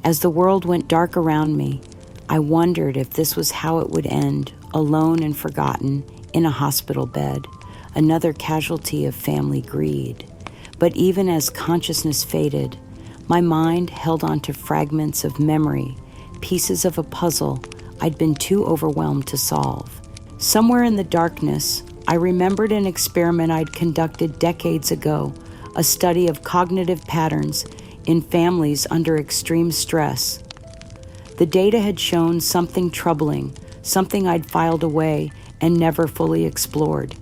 As the world went dark around me, I wondered if this was how it would end, alone and forgotten, in a hospital bed, another casualty of family greed. But even as consciousness faded, my mind held on to fragments of memory, pieces of a puzzle I'd been too overwhelmed to solve. Somewhere in the darkness, I remembered an experiment I'd conducted decades ago, a study of cognitive patterns in families under extreme stress. The data had shown something troubling, something I'd filed away and never fully explored.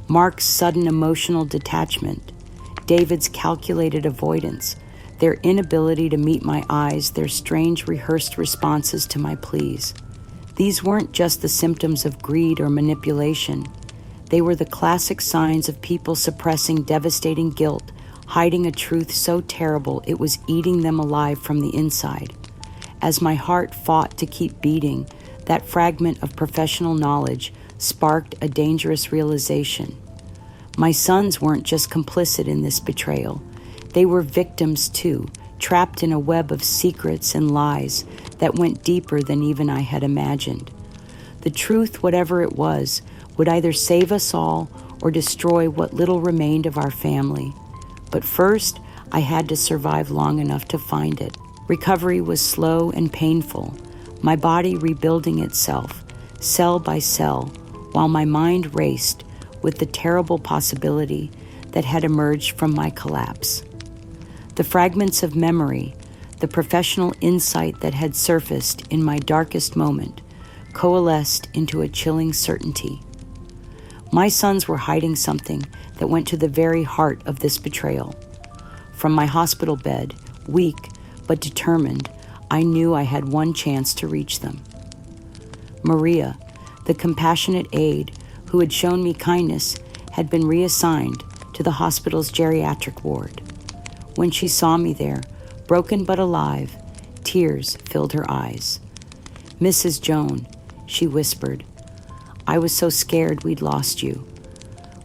Mark's sudden emotional detachment, David's calculated avoidance, their inability to meet my eyes, their strange rehearsed responses to my pleas. These weren't just the symptoms of greed or manipulation. They were the classic signs of people suppressing devastating guilt, hiding a truth so terrible it was eating them alive from the inside. As my heart fought to keep beating, that fragment of professional knowledge sparked a dangerous realization. My sons weren't just complicit in this betrayal. They were victims too, trapped in a web of secrets and lies that went deeper than even I had imagined. The truth, whatever it was, would either save us all or destroy what little remained of our family. But first, I had to survive long enough to find it. Recovery was slow and painful, my body rebuilding itself, cell by cell, while my mind raced with the terrible possibility that had emerged from my collapse. The fragments of memory, the professional insight that had surfaced in my darkest moment, coalesced into a chilling certainty. My sons were hiding something that went to the very heart of this betrayal. From my hospital bed, weak but determined, I knew I had one chance to reach them. Maria, the compassionate aide who had shown me kindness, had been reassigned to the hospital's geriatric ward. When she saw me there, broken but alive, tears filled her eyes. "Mrs. Joan," she whispered, "I was so scared we'd lost you."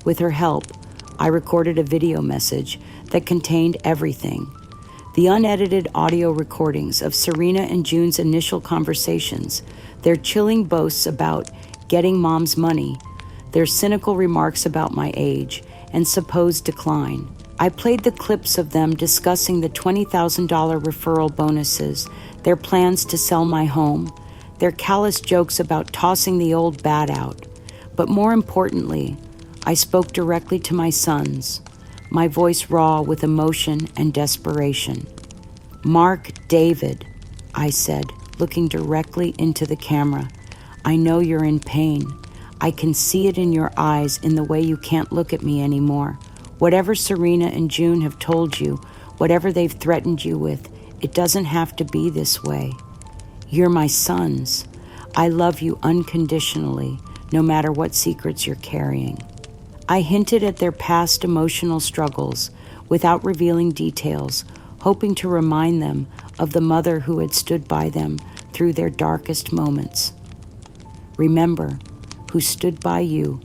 With her help, I recorded a video message that contained everything. The unedited audio recordings of Serena and June's initial conversations, their chilling boasts about getting Mom's money, their cynical remarks about my age and supposed decline. I played the clips of them discussing the $20,000 referral bonuses, their plans to sell my home, their callous jokes about tossing the old bat out. But more importantly, I spoke directly to my sons, my voice raw with emotion and desperation. "Mark, David," I said, looking directly into the camera, "I know you're in pain. I can see it in your eyes in the way you can't look at me anymore. Whatever Serena and June have told you, whatever they've threatened you with, it doesn't have to be this way. You're my sons. I love you unconditionally, no matter what secrets you're carrying." I hinted at their past emotional struggles without revealing details, hoping to remind them of the mother who had stood by them through their darkest moments. "Remember who stood by you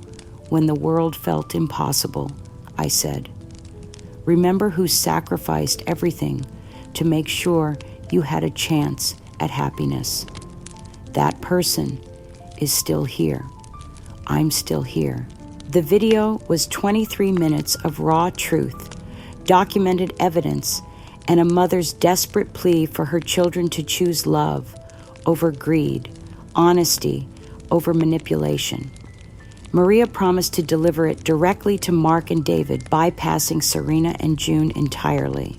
when the world felt impossible," I said. "Remember who sacrificed everything to make sure you had a chance at happiness. That person is still here. I'm still here. The video was 23 minutes of raw truth, documented evidence, and a mother's desperate plea for her children to choose love over greed, honesty over manipulation. Maria promised to deliver it directly to Mark and David, bypassing Serena and June entirely.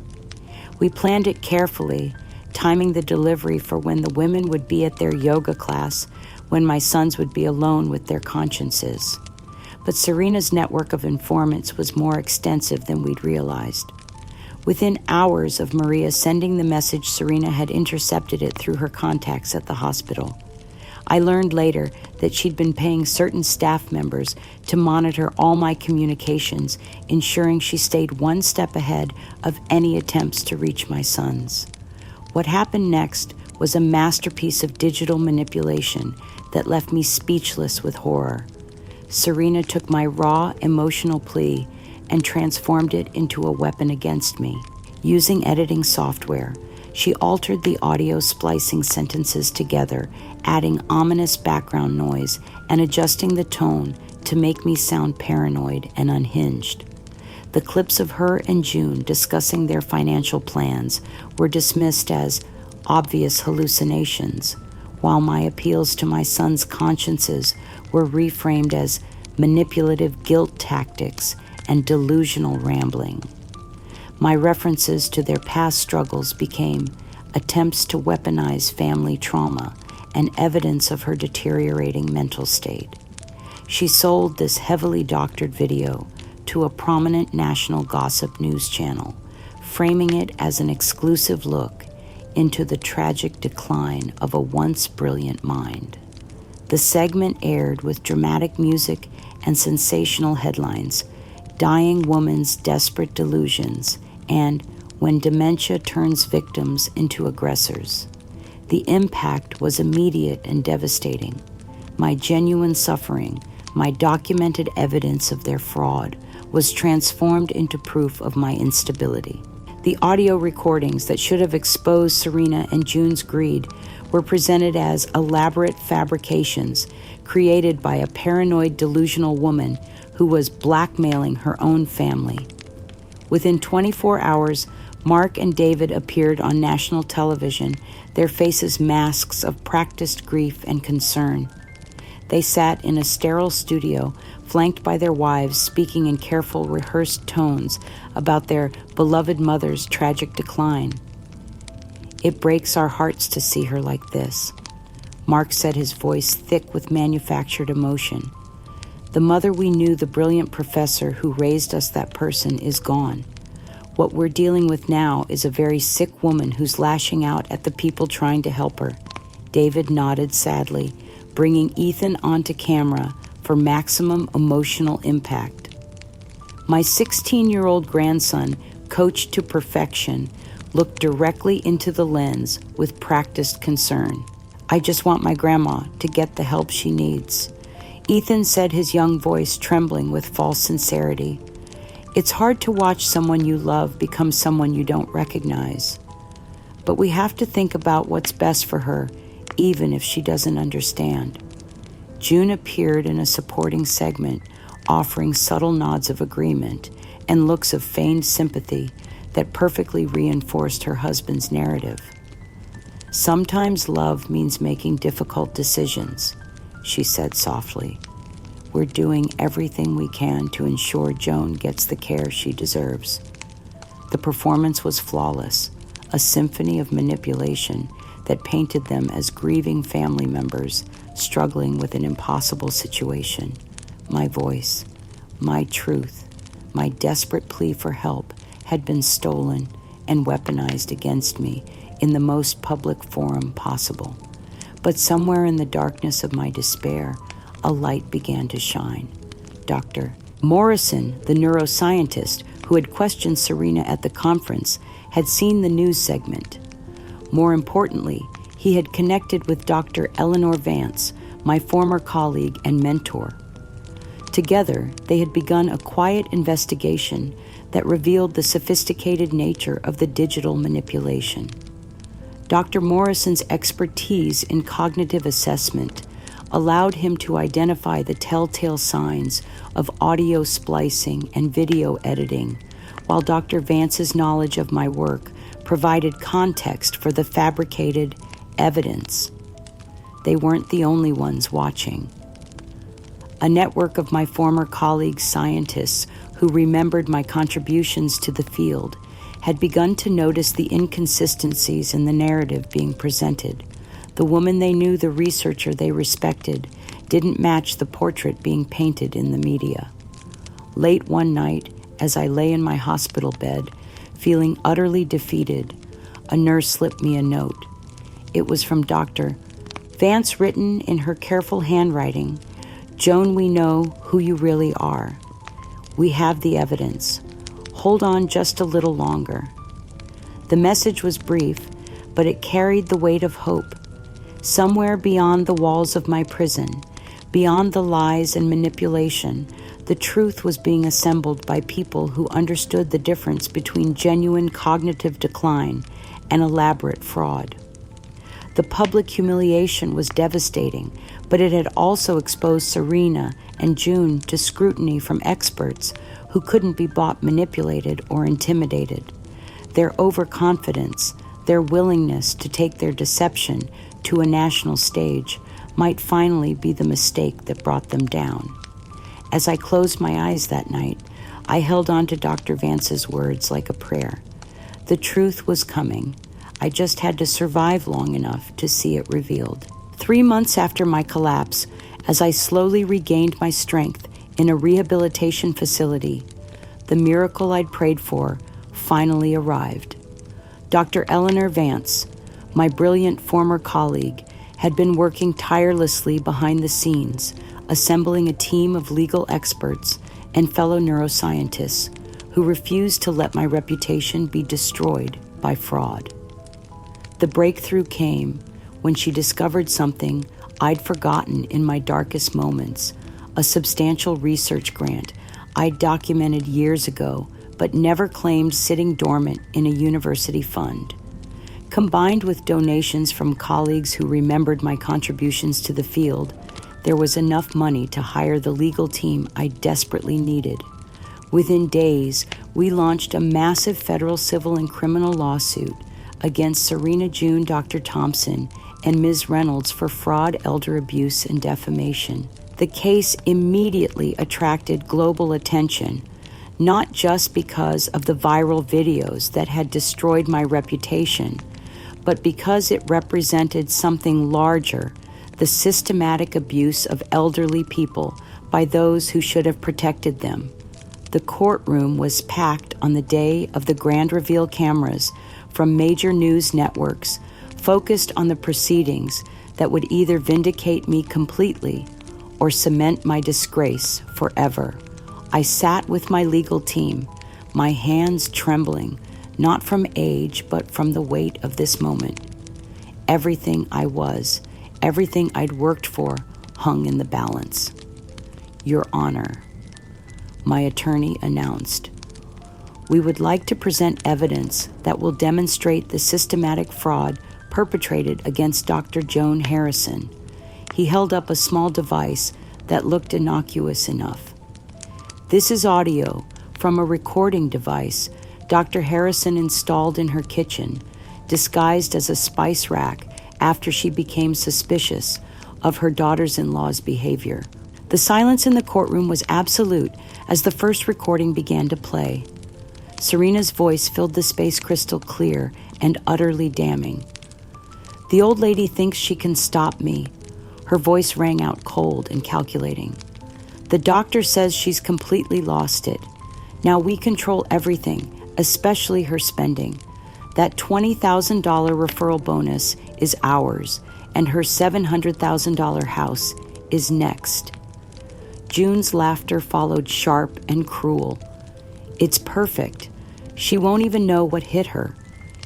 We planned it carefully, timing the delivery for when the women would be at their yoga class, when my sons would be alone with their consciences. But Serena's network of informants was more extensive than we'd realized. Within hours of Maria sending the message, Serena had intercepted it through her contacts at the hospital. I learned later that she'd been paying certain staff members to monitor all my communications, ensuring she stayed one step ahead of any attempts to reach my sons. What happened next was a masterpiece of digital manipulation that left me speechless with horror. Serena took my raw, emotional plea and transformed it into a weapon against me. Using editing software, she altered the audio, splicing sentences together, adding ominous background noise and adjusting the tone to make me sound paranoid and unhinged. The clips of her and June discussing their financial plans were dismissed as obvious hallucinations, while my appeals to my sons' consciences were reframed as manipulative guilt tactics and delusional rambling. My references to their past struggles became attempts to weaponize family trauma and evidence of her deteriorating mental state. She sold this heavily doctored video to a prominent national gossip news channel, framing it as an exclusive look into the tragic decline of a once brilliant mind. The segment aired with dramatic music and sensational headlines, Dying Woman's Desperate Delusions, and When Dementia Turns Victims into Aggressors. The impact was immediate and devastating. My genuine suffering, my documented evidence of their fraud, was transformed into proof of my instability. The audio recordings that should have exposed Serena and June's greed were presented as elaborate fabrications created by a paranoid, delusional woman who was blackmailing her own family. Within 24 hours, Mark and David appeared on national television, their faces masks of practiced grief and concern. They sat in a sterile studio, flanked by their wives, speaking in careful, rehearsed tones about their beloved mother's tragic decline. It breaks our hearts to see her like this, Mark said, his voice thick with manufactured emotion. The mother we knew, the brilliant professor who raised us, that person is gone. What we're dealing with now is a very sick woman who's lashing out at the people trying to help her. David nodded sadly, bringing Ethan onto camera for maximum emotional impact. My 16-year-old grandson, coached to perfection, looked directly into the lens with practiced concern. I just want my grandma to get the help she needs. Ethan said, his young voice trembling with false sincerity. It's hard to watch someone you love become someone you don't recognize. But we have to think about what's best for her, even if she doesn't understand. June appeared in a supporting segment, offering subtle nods of agreement and looks of feigned sympathy that perfectly reinforced her husband's narrative. Sometimes love means making difficult decisions, she said softly. We're doing everything we can to ensure Joan gets the care she deserves. The performance was flawless, a symphony of manipulation that painted them as grieving family members struggling with an impossible situation. My voice, my truth, my desperate plea for help had been stolen and weaponized against me in the most public forum possible. But somewhere in the darkness of my despair, a light began to shine. Dr. Morrison, the neuroscientist who had questioned Serena at the conference, had seen the news segment. More importantly, he had connected with Dr. Eleanor Vance, my former colleague and mentor. Together, they had begun a quiet investigation that revealed the sophisticated nature of the digital manipulation. Dr. Morrison's expertise in cognitive assessment, allowed him to identify the telltale signs of audio splicing and video editing, while Dr. Vance's knowledge of my work provided context for the fabricated evidence. They weren't the only ones watching. A network of my former colleagues, scientists who remembered my contributions to the field, had begun to notice the inconsistencies in the narrative being presented. The woman they knew, the researcher they respected, didn't match the portrait being painted in the media. Late one night, as I lay in my hospital bed, feeling utterly defeated, a nurse slipped me a note. It was from Dr. Vance, written in her careful handwriting. "Joan, we know who you really are. We have the evidence. Hold on just a little longer." The message was brief, but it carried the weight of hope. Somewhere beyond the walls of my prison, beyond the lies and manipulation, the truth was being assembled by people who understood the difference between genuine cognitive decline and elaborate fraud. The public humiliation was devastating, but it had also exposed Serena and June to scrutiny from experts who couldn't be bought, manipulated, or intimidated. Their overconfidence, their willingness to take their deception to a national stage, might finally be the mistake that brought them down. As I closed my eyes that night, I held on to Dr. Vance's words like a prayer. The truth was coming. I just had to survive long enough to see it revealed. 3 months after my collapse, as I slowly regained my strength in a rehabilitation facility, the miracle I'd prayed for finally arrived. Dr. Eleanor Vance, my brilliant former colleague, had been working tirelessly behind the scenes, assembling a team of legal experts and fellow neuroscientists who refused to let my reputation be destroyed by fraud. The breakthrough came when she discovered something I'd forgotten in my darkest moments, a substantial research grant I'd documented years ago but never claimed sitting dormant in a university fund. Combined with donations from colleagues who remembered my contributions to the field, there was enough money to hire the legal team I desperately needed. Within days, we launched a massive federal civil and criminal lawsuit against Serena June, Dr. Thompson, and Ms. Reynolds for fraud, elder abuse, and defamation. The case immediately attracted global attention, not just because of the viral videos that had destroyed my reputation, but because it represented something larger, the systematic abuse of elderly people by those who should have protected them. The courtroom was packed on the day of the grand reveal. Cameras from major news networks focused on the proceedings that would either vindicate me completely or cement my disgrace forever. I sat with my legal team, my hands trembling, not from age, but from the weight of this moment. Everything I was, everything I'd worked for, hung in the balance. "Your Honor," my attorney announced, "we would like to present evidence that will demonstrate the systematic fraud perpetrated against Dr. Joan Harrison." He held up a small device that looked innocuous enough. "This is audio from a recording device Dr. Harrison installed in her kitchen, disguised as a spice rack after she became suspicious of her daughters-in-law's behavior." The silence in the courtroom was absolute as the first recording began to play. Serena's voice filled the space crystal clear and utterly damning. "The old lady thinks she can stop me." Her voice rang out cold and calculating. "The doctor says she's completely lost it. Now we control everything, especially her spending. That $20,000 referral bonus is ours, and her $700,000 house is next." June's laughter followed, sharp and cruel. "It's perfect. She won't even know what hit her.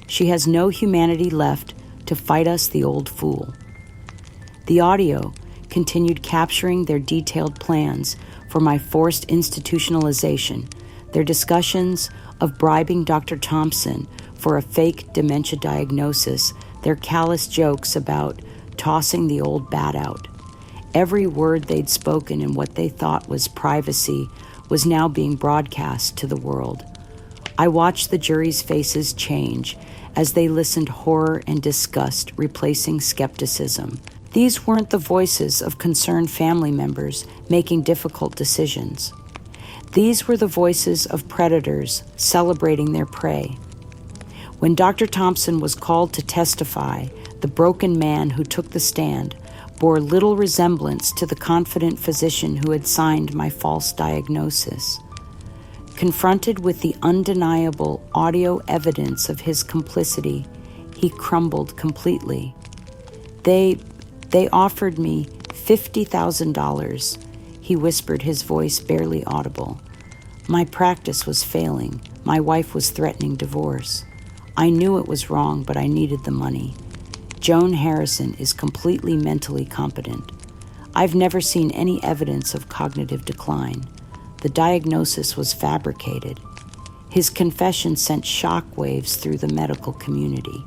She has no humanity left to fight us, the old fool." The audio continued capturing their detailed plans for my forced institutionalization, their discussions of bribing Dr. Thompson for a fake dementia diagnosis, their callous jokes about tossing the old bat out. Every word they'd spoken in what they thought was privacy was now being broadcast to the world. I watched the jury's faces change as they listened, horror and disgust replacing skepticism. These weren't the voices of concerned family members making difficult decisions. These were the voices of predators celebrating their prey. When Dr. Thompson was called to testify, the broken man who took the stand bore little resemblance to the confident physician who had signed my false diagnosis. Confronted with the undeniable audio evidence of his complicity, he crumbled completely. They offered me $50,000, he whispered, his voice barely audible. My practice was failing. My wife was threatening divorce. I knew it was wrong, but I needed the money. Joan Harrison is completely mentally competent. I've never seen any evidence of cognitive decline. The diagnosis was fabricated. His confession sent shockwaves through the medical community.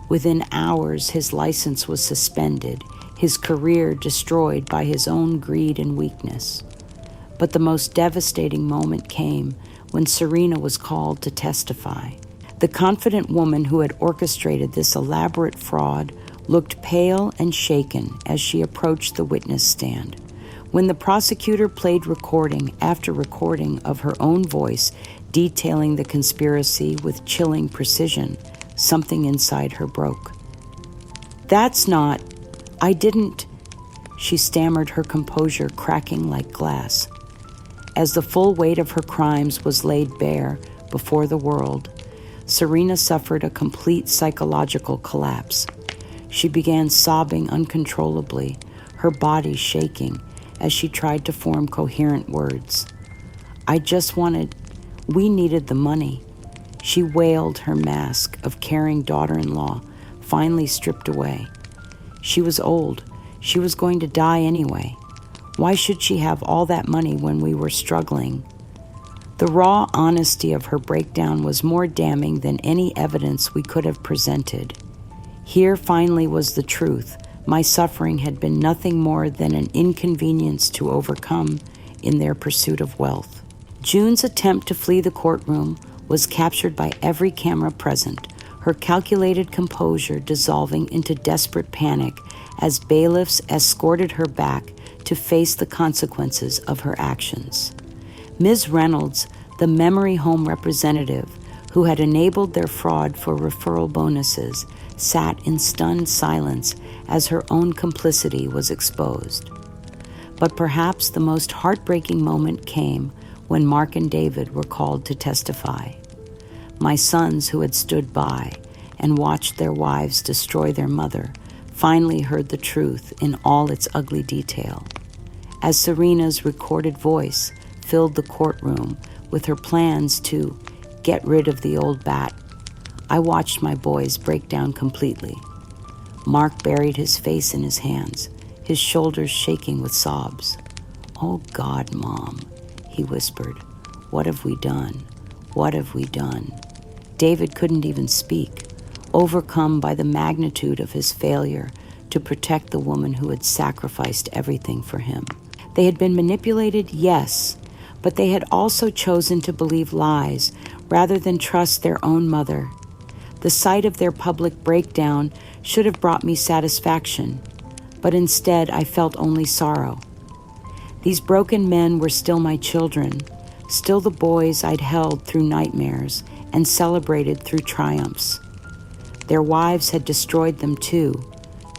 Within hours, his license was suspended, his career destroyed by his own greed and weakness. But the most devastating moment came when Serena was called to testify. The confident woman who had orchestrated this elaborate fraud looked pale and shaken as she approached the witness stand. When the prosecutor played recording after recording of her own voice detailing the conspiracy with chilling precision, something inside her broke. I didn't, she stammered, her composure cracking like glass. As the full weight of her crimes was laid bare before the world, Serena suffered a complete psychological collapse. She began sobbing uncontrollably, her body shaking as she tried to form coherent words. We needed the money. She wailed, her mask of caring daughter-in-law finally stripped away. She was old. She was going to die anyway. Why should she have all that money when we were struggling? The raw honesty of her breakdown was more damning than any evidence we could have presented. Here finally was the truth. My suffering had been nothing more than an inconvenience to overcome in their pursuit of wealth. June's attempt to flee the courtroom was captured by every camera present, her calculated composure dissolving into desperate panic as bailiffs escorted her back to face the consequences of her actions. Ms. Reynolds, the memory home representative who had enabled their fraud for referral bonuses, sat in stunned silence as her own complicity was exposed. But perhaps the most heartbreaking moment came when Mark and David were called to testify. My sons, who had stood by and watched their wives destroy their mother, finally heard the truth in all its ugly detail. As Serena's recorded voice filled the courtroom with her plans to get rid of the old bat, I watched my boys break down completely. Mark buried his face in his hands, his shoulders shaking with sobs. "Oh God, Mom," he whispered. "What have we done? What have we done?" David couldn't even speak, overcome by the magnitude of his failure to protect the woman who had sacrificed everything for him. They had been manipulated, yes, but they had also chosen to believe lies rather than trust their own mother. The sight of their public breakdown should have brought me satisfaction, but instead I felt only sorrow. These broken men were still my children, still the boys I'd held through nightmares and celebrated through triumphs. Their wives had destroyed them too,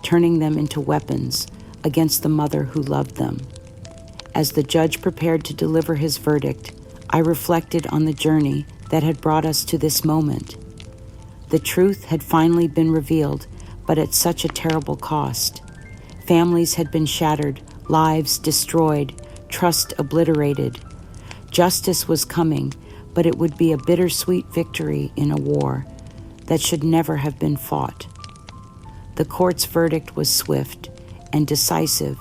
turning them into weapons against the mother who loved them. As the judge prepared to deliver his verdict, I reflected on the journey that had brought us to this moment. The truth had finally been revealed, but at such a terrible cost. Families had been shattered, lives destroyed, trust obliterated. Justice was coming, but it would be a bittersweet victory in a war that should never have been fought. The court's verdict was swift and decisive,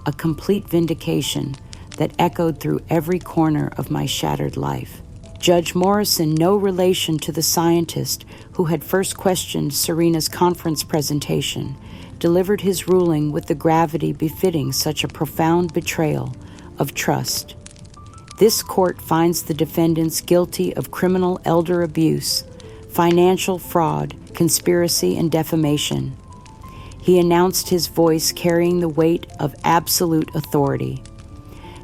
a complete vindication that echoed through every corner of my shattered life. Judge Morrison, no relation to the scientist who had first questioned Serena's conference presentation, delivered his ruling with the gravity befitting such a profound betrayal of trust. This court finds the defendants guilty of criminal elder abuse, financial fraud, conspiracy, and defamation. He announced his voice carrying the weight of absolute authority.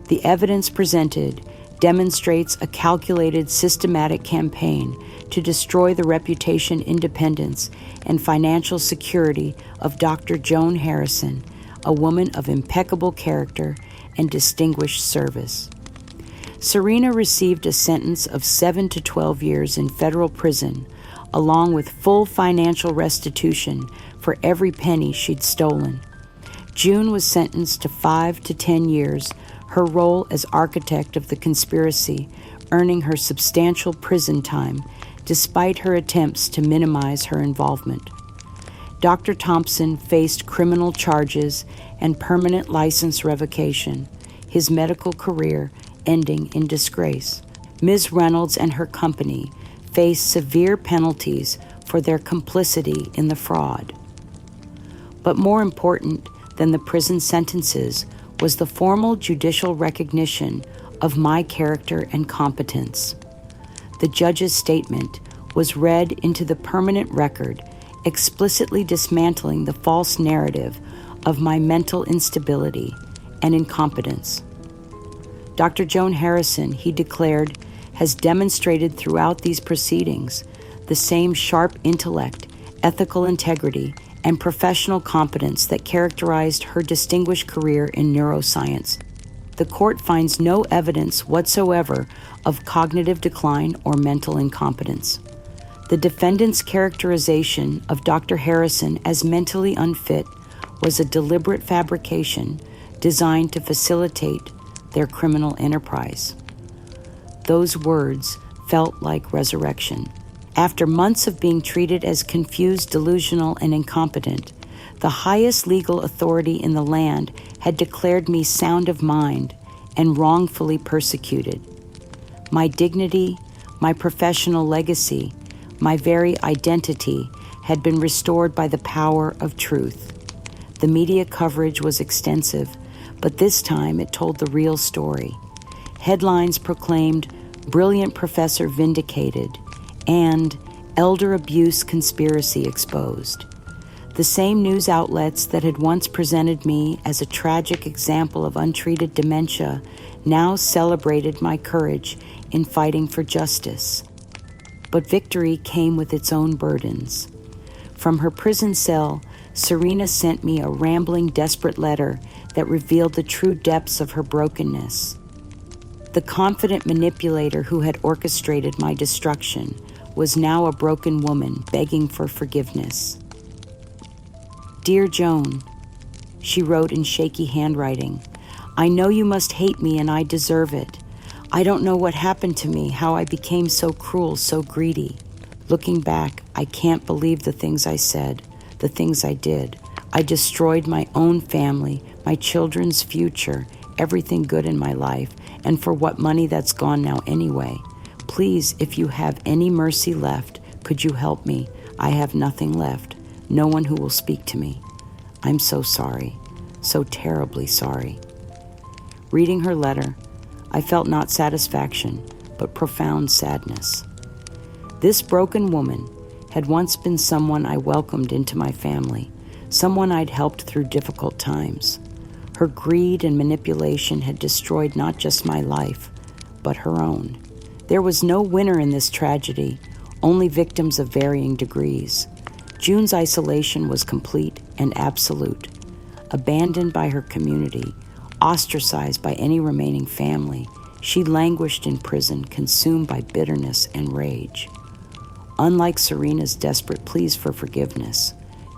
The evidence presented demonstrates a calculated, systematic campaign to destroy the reputation, independence, and financial security of Dr. Joan Harrison, a woman of impeccable character and distinguished service. Serena received a sentence of 7 to 12 years in federal prison, along with full financial restitution for every penny she'd stolen. June was sentenced to 5 to 10 years, her role as architect of the conspiracy earning her substantial prison time, despite her attempts to minimize her involvement. Dr. Thompson faced criminal charges and permanent license revocation, his medical career ending in disgrace. Ms. Reynolds and her company faced severe penalties for their complicity in the fraud. But more important than the prison sentences was the formal judicial recognition of my character and competence. The judge's statement was read into the permanent record, explicitly dismantling the false narrative of my mental instability and incompetence. Dr. Joan Harrison, he declared, has demonstrated throughout these proceedings the same sharp intellect, ethical integrity, and professional competence that characterized her distinguished career in neuroscience. The court finds no evidence whatsoever of cognitive decline or mental incompetence. The defendant's characterization of Dr. Harrison as mentally unfit was a deliberate fabrication designed to facilitate their criminal enterprise. Those words felt like resurrection. After months of being treated as confused, delusional, and incompetent, the highest legal authority in the land had declared me sound of mind and wrongfully persecuted. My dignity, my professional legacy, my very identity had been restored by the power of truth. The media coverage was extensive, but this time it told the real story. Headlines proclaimed, "Brilliant Professor Vindicated," and "Elder Abuse Conspiracy Exposed." The same news outlets that had once presented me as a tragic example of untreated dementia now celebrated my courage in fighting for justice. But victory came with its own burdens. From her prison cell, Serena sent me a rambling, desperate letter that revealed the true depths of her brokenness. The confident manipulator who had orchestrated my destruction was now a broken woman begging for forgiveness. "Dear Joan," she wrote in shaky handwriting, "I know you must hate me and I deserve it. I don't know what happened to me, how I became so cruel, so greedy. Looking back, I can't believe the things I said, the things I did. I destroyed my own family, my children's future, everything good in my life, and for what money that's gone now anyway. Please, if you have any mercy left, could you help me? I have nothing left, no one who will speak to me. I'm so sorry, so terribly sorry." Reading her letter, I felt not satisfaction, but profound sadness. This broken woman had once been someone I welcomed into my family, someone I'd helped through difficult times. Her greed and manipulation had destroyed not just my life, but her own. There was no winner in this tragedy, only victims of varying degrees. June's isolation was complete and absolute. Abandoned by her community, ostracized by any remaining family, she languished in prison, consumed by bitterness and rage. Unlike Serena's desperate pleas for forgiveness,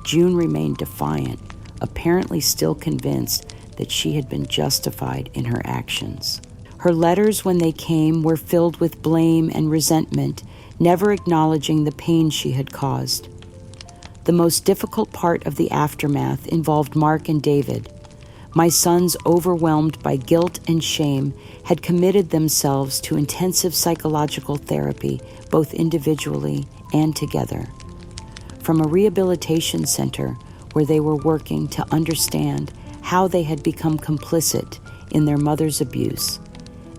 June remained defiant, apparently still convinced that she had been justified in her actions. Her letters, when they came, were filled with blame and resentment, never acknowledging the pain she had caused. The most difficult part of the aftermath involved Mark and David. My sons, overwhelmed by guilt and shame, had committed themselves to intensive psychological therapy, both individually and together. From a rehabilitation center, where they were working to understand how they had become complicit in their mother's abuse.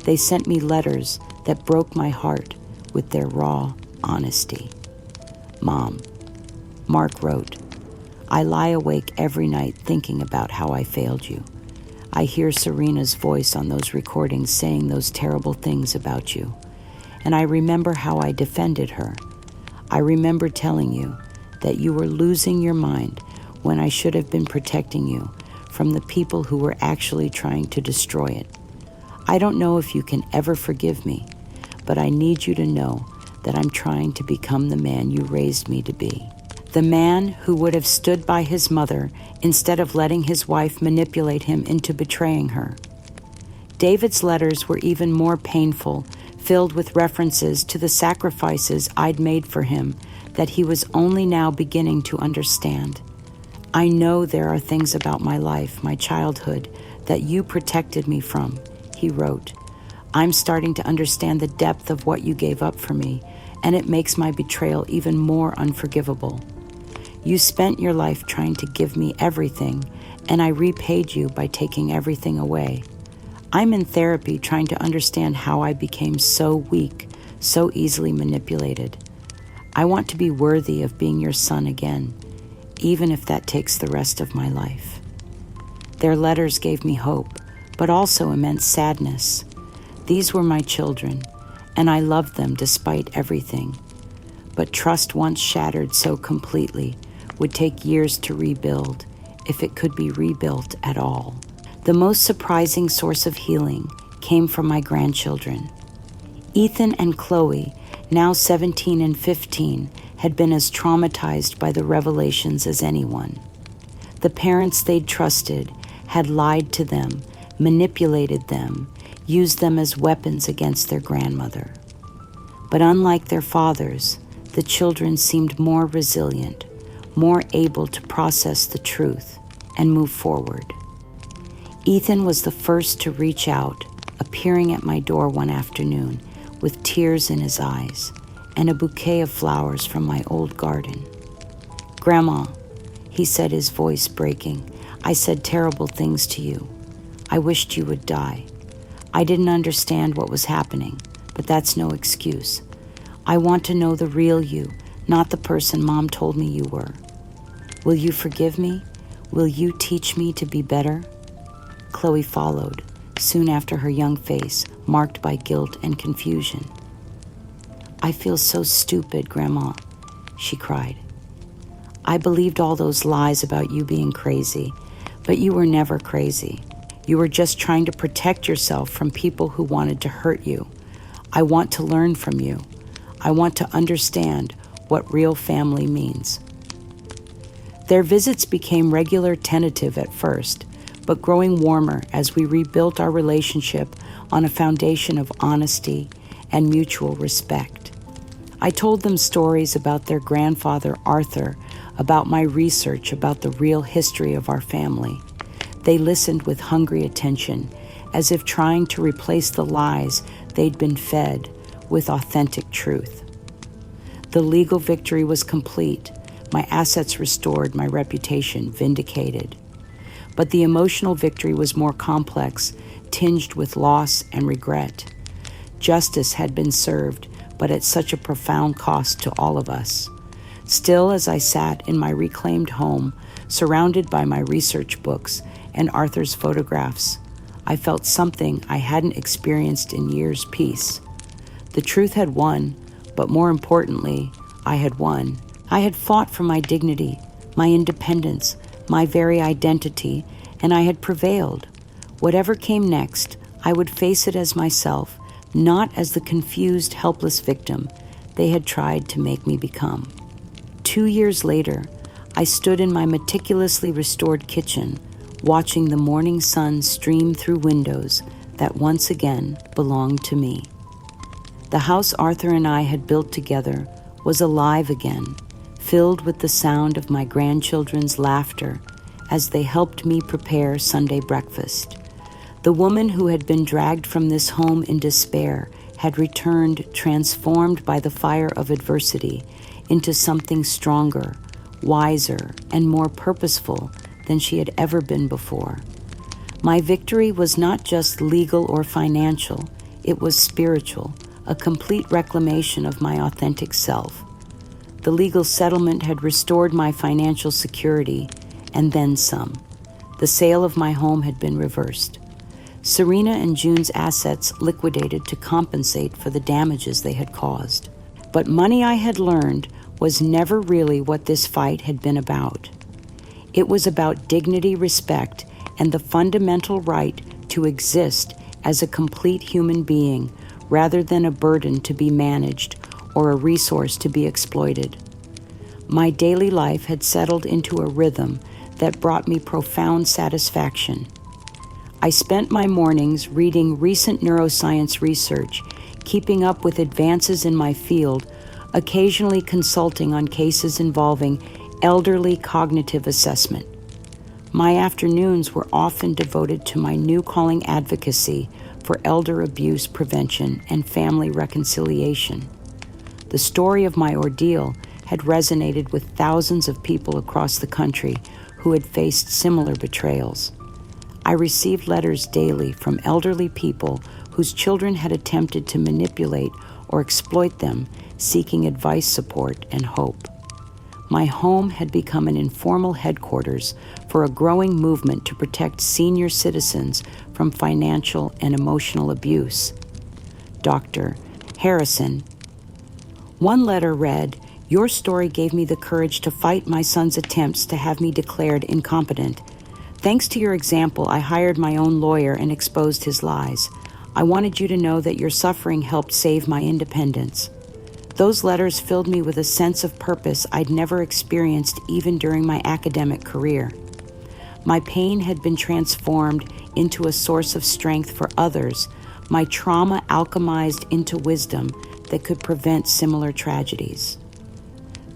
They sent me letters that broke my heart with their raw honesty. Mom, Mark wrote, I lie awake every night thinking about how I failed you. I hear Serena's voice on those recordings saying those terrible things about you. And I remember how I defended her. I remember telling you that you were losing your mind when I should have been protecting you from the people who were actually trying to destroy it. I don't know if you can ever forgive me, but I need you to know that I'm trying to become the man you raised me to be. The man who would have stood by his mother instead of letting his wife manipulate him into betraying her. David's letters were even more painful, filled with references to the sacrifices I'd made for him that he was only now beginning to understand. I know there are things about my life, my childhood, that you protected me from, he wrote. I'm starting to understand the depth of what you gave up for me, and it makes my betrayal even more unforgivable. You spent your life trying to give me everything, and I repaid you by taking everything away. I'm in therapy trying to understand how I became so weak, so easily manipulated. I want to be worthy of being your son again, even if that takes the rest of my life. Their letters gave me hope, but also immense sadness. These were my children, and I loved them despite everything. But trust once shattered so completely would take years to rebuild, if it could be rebuilt at all. The most surprising source of healing came from my grandchildren. Ethan and Chloe, now 17 and 15, had been as traumatized by the revelations as anyone. The parents they'd trusted had lied to them, manipulated them, used them as weapons against their grandmother. But unlike their fathers, the children seemed more resilient, more able to process the truth and move forward. Ethan was the first to reach out, appearing at my door one afternoon with tears in his eyes and a bouquet of flowers from my old garden. Grandma, he said, his voice breaking, I said terrible things to you. I wished you would die. I didn't understand what was happening, but that's no excuse. I want to know the real you, not the person Mom told me you were. Will you forgive me? Will you teach me to be better? Chloe followed, soon after, her young face marked by guilt and confusion. I feel so stupid, Grandma, she cried. I believed all those lies about you being crazy, but you were never crazy. You were just trying to protect yourself from people who wanted to hurt you. I want to learn from you. I want to understand what real family means. Their visits became regular, tentative at first, but growing warmer as we rebuilt our relationship on a foundation of honesty and mutual respect. I told them stories about their grandfather, Arthur, about my research about the real history of our family. They listened with hungry attention, as if trying to replace the lies they'd been fed with authentic truth. The legal victory was complete, my assets restored, my reputation vindicated. But the emotional victory was more complex, tinged with loss and regret. Justice had been served, but at such a profound cost to all of us. Still, as I sat in my reclaimed home, surrounded by my research books and Arthur's photographs, I felt something I hadn't experienced in years, peace. The truth had won, but more importantly, I had won. I had fought for my dignity, my independence, my very identity, and I had prevailed. Whatever came next, I would face it as myself, not as the confused, helpless victim they had tried to make me become. 2 years later, I stood in my meticulously restored kitchen, watching the morning sun stream through windows that once again belonged to me. The house Arthur and I had built together was alive again, filled with the sound of my grandchildren's laughter as they helped me prepare Sunday breakfast. The woman who had been dragged from this home in despair had returned, transformed by the fire of adversity, into something stronger, wiser, and more purposeful than she had ever been before. My victory was not just legal or financial, it was spiritual, a complete reclamation of my authentic self. The legal settlement had restored my financial security, and then some. The sale of my home had been reversed. Serena and June's assets liquidated to compensate for the damages they had caused. But money, I had learned, was never really what this fight had been about. It was about dignity, respect, and the fundamental right to exist as a complete human being rather than a burden to be managed or a resource to be exploited. My daily life had settled into a rhythm that brought me profound satisfaction. I spent my mornings reading recent neuroscience research, keeping up with advances in my field, occasionally consulting on cases involving elderly cognitive assessment. My afternoons were often devoted to my new calling advocacy for elder abuse prevention and family reconciliation. The story of my ordeal had resonated with thousands of people across the country who had faced similar betrayals. I received letters daily from elderly people whose children had attempted to manipulate or exploit them, seeking advice, support, and hope. My home had become an informal headquarters for a growing movement to protect senior citizens from financial and emotional abuse. Dr. Harrison. One letter read, "Your story gave me the courage to fight my son's attempts to have me declared incompetent. Thanks to your example, I hired my own lawyer and exposed his lies. I wanted you to know that your suffering helped save my independence." Those letters filled me with a sense of purpose I'd never experienced even during my academic career. My pain had been transformed into a source of strength for others, my trauma alchemized into wisdom that could prevent similar tragedies.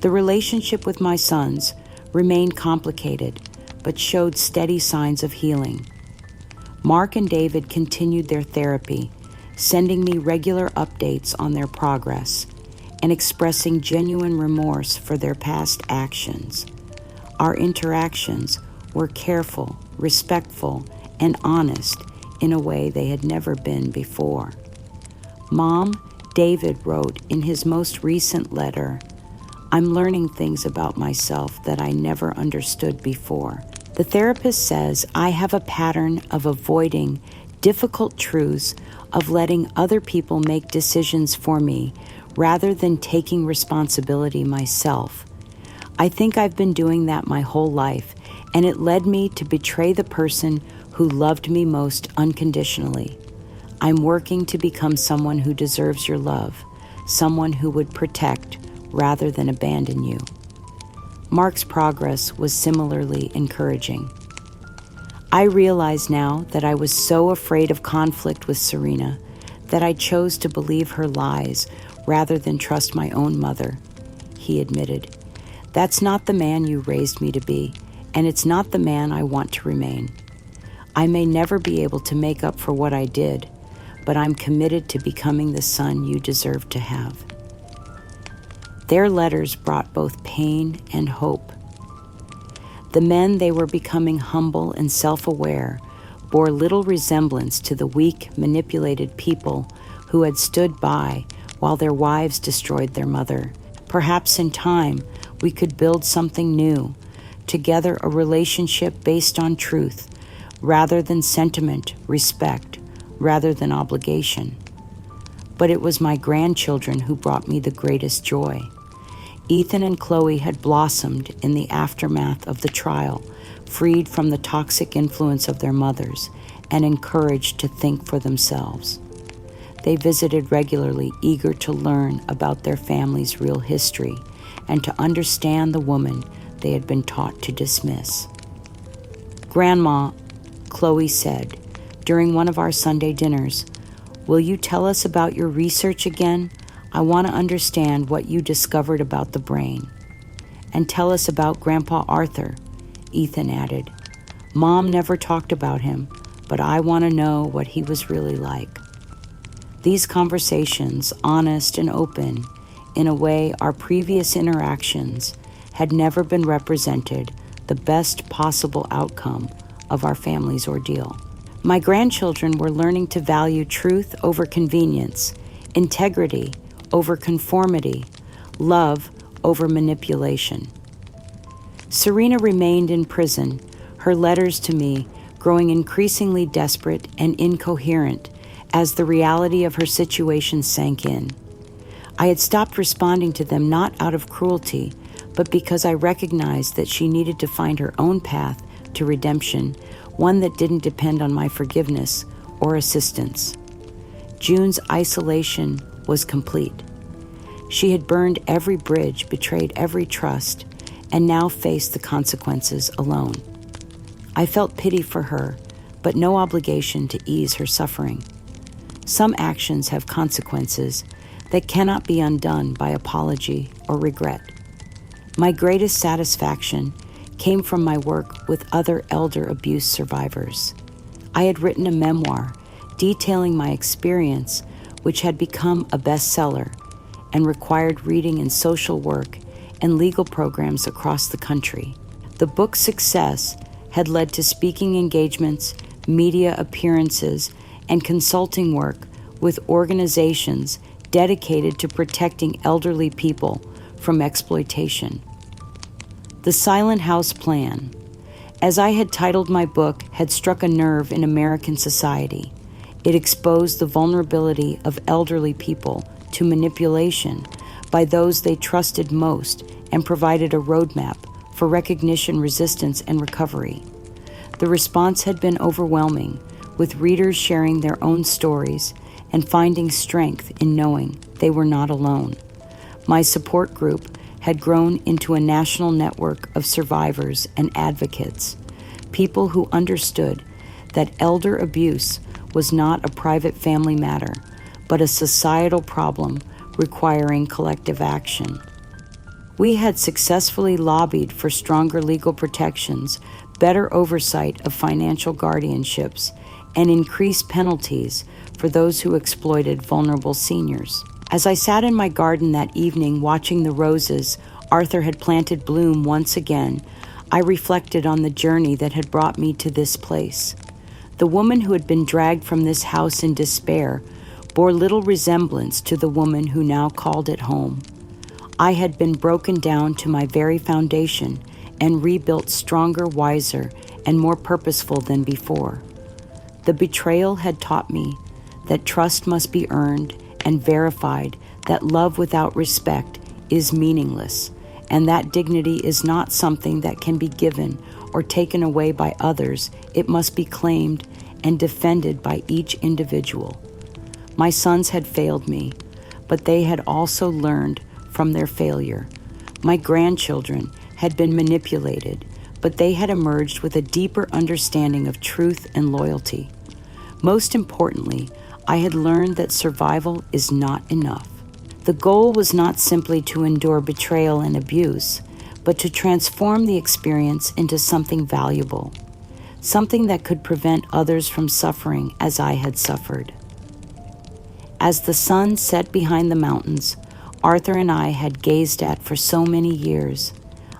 The relationship with my sons remained complicated, but showed steady signs of healing. Mark and David continued their therapy, sending me regular updates on their progress and expressing genuine remorse for their past actions. Our interactions were careful, respectful, and honest in a way they had never been before. Mom, David wrote in his most recent letter, "I'm learning things about myself that I never understood before. The therapist says I have a pattern of avoiding difficult truths, of letting other people make decisions for me rather than taking responsibility myself. I think I've been doing that my whole life, and it led me to betray the person who loved me most unconditionally. I'm working to become someone who deserves your love, someone who would protect rather than abandon you." Mark's progress was similarly encouraging. I realize now that I was so afraid of conflict with Serena that I chose to believe her lies rather than trust my own mother, he admitted. "That's not the man you raised me to be, and it's not the man I want to remain. I may never be able to make up for what I did, but I'm committed to becoming the son you deserve to have." Their letters brought both pain and hope. The men they were becoming, humble and self-aware, bore little resemblance to the weak, manipulated people who had stood by while their wives destroyed their mother. Perhaps in time, we could build something new, together, a relationship based on truth, rather than sentiment, respect, rather than obligation. But it was my grandchildren who brought me the greatest joy. Ethan and Chloe had blossomed in the aftermath of the trial, freed from the toxic influence of their mothers and encouraged to think for themselves. They visited regularly, eager to learn about their family's real history and to understand the woman they had been taught to dismiss. "Grandma," Chloe said during one of our Sunday dinners, "will you tell us about your research again? I want to understand what you discovered about the brain." "And tell us about Grandpa Arthur," Ethan added. "Mom never talked about him, but I want to know what he was really like." These conversations, honest and open, in a way our previous interactions had never been represented the best possible outcome of our family's ordeal. My grandchildren were learning to value truth over convenience, integrity over conformity, love over manipulation. Serena remained in prison, her letters to me growing increasingly desperate and incoherent as the reality of her situation sank in. I had stopped responding to them not out of cruelty, but because I recognized that she needed to find her own path to redemption, one that didn't depend on my forgiveness or assistance. June's isolation was complete. She had burned every bridge, betrayed every trust, and now faced the consequences alone. I felt pity for her, but no obligation to ease her suffering. Some actions have consequences that cannot be undone by apology or regret. My greatest satisfaction came from my work with other elder abuse survivors. I had written a memoir detailing my experience, which had become a bestseller and required reading in social work and legal programs across the country. The book's success had led to speaking engagements, media appearances, and consulting work with organizations dedicated to protecting elderly people from exploitation. The Silent House Plan, as I had titled my book, had struck a nerve in American society. It exposed the vulnerability of elderly people to manipulation by those they trusted most and provided a roadmap for recognition, resistance, and recovery. The response had been overwhelming, with readers sharing their own stories and finding strength in knowing they were not alone. My support group had grown into a national network of survivors and advocates, people who understood that elder abuse was not a private family matter, but a societal problem requiring collective action. We had successfully lobbied for stronger legal protections, better oversight of financial guardianships, and increased penalties for those who exploited vulnerable seniors. As I sat in my garden that evening watching the roses Arthur had planted bloom once again, I reflected on the journey that had brought me to this place. The woman who had been dragged from this house in despair bore little resemblance to the woman who now called it home. I had been broken down to my very foundation and rebuilt stronger, wiser, and more purposeful than before. The betrayal had taught me that trust must be earned and verified, that love without respect is meaningless, and that dignity is not something that can be given or taken away by others. It must be claimed and defended by each individual. My sons had failed me, but they had also learned from their failure. My grandchildren had been manipulated, but they had emerged with a deeper understanding of truth and loyalty. Most importantly, I had learned that survival is not enough. The goal was not simply to endure betrayal and abuse, but to transform the experience into something valuable, something that could prevent others from suffering as I had suffered. As the sun set behind the mountains Arthur and I had gazed at for so many years,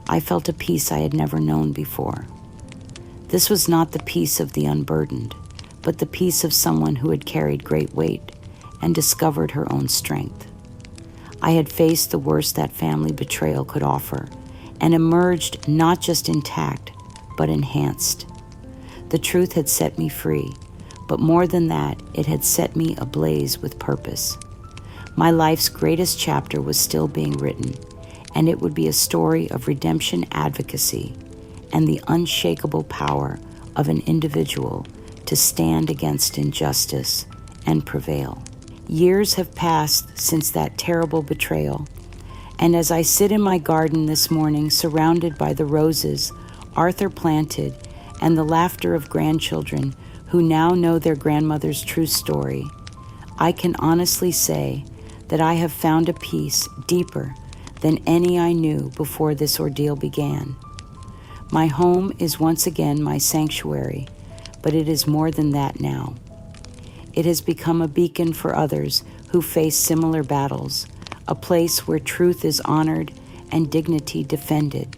I felt a peace I had never known before. This was not the peace of the unburdened, but the peace of someone who had carried great weight and discovered her own strength. I had faced the worst that family betrayal could offer and emerged not just intact, but enhanced. The truth had set me free, but more than that, it had set me ablaze with purpose. My life's greatest chapter was still being written, and it would be a story of redemption advocacy and the unshakable power of an individual to stand against injustice and prevail. Years have passed since that terrible betrayal, and as I sit in my garden this morning surrounded by the roses Arthur planted and the laughter of grandchildren who now know their grandmother's true story, I can honestly say that I have found a peace deeper than any I knew before this ordeal began. My home is once again my sanctuary, but it is more than that now. It has become a beacon for others who face similar battles, a place where truth is honored and dignity defended.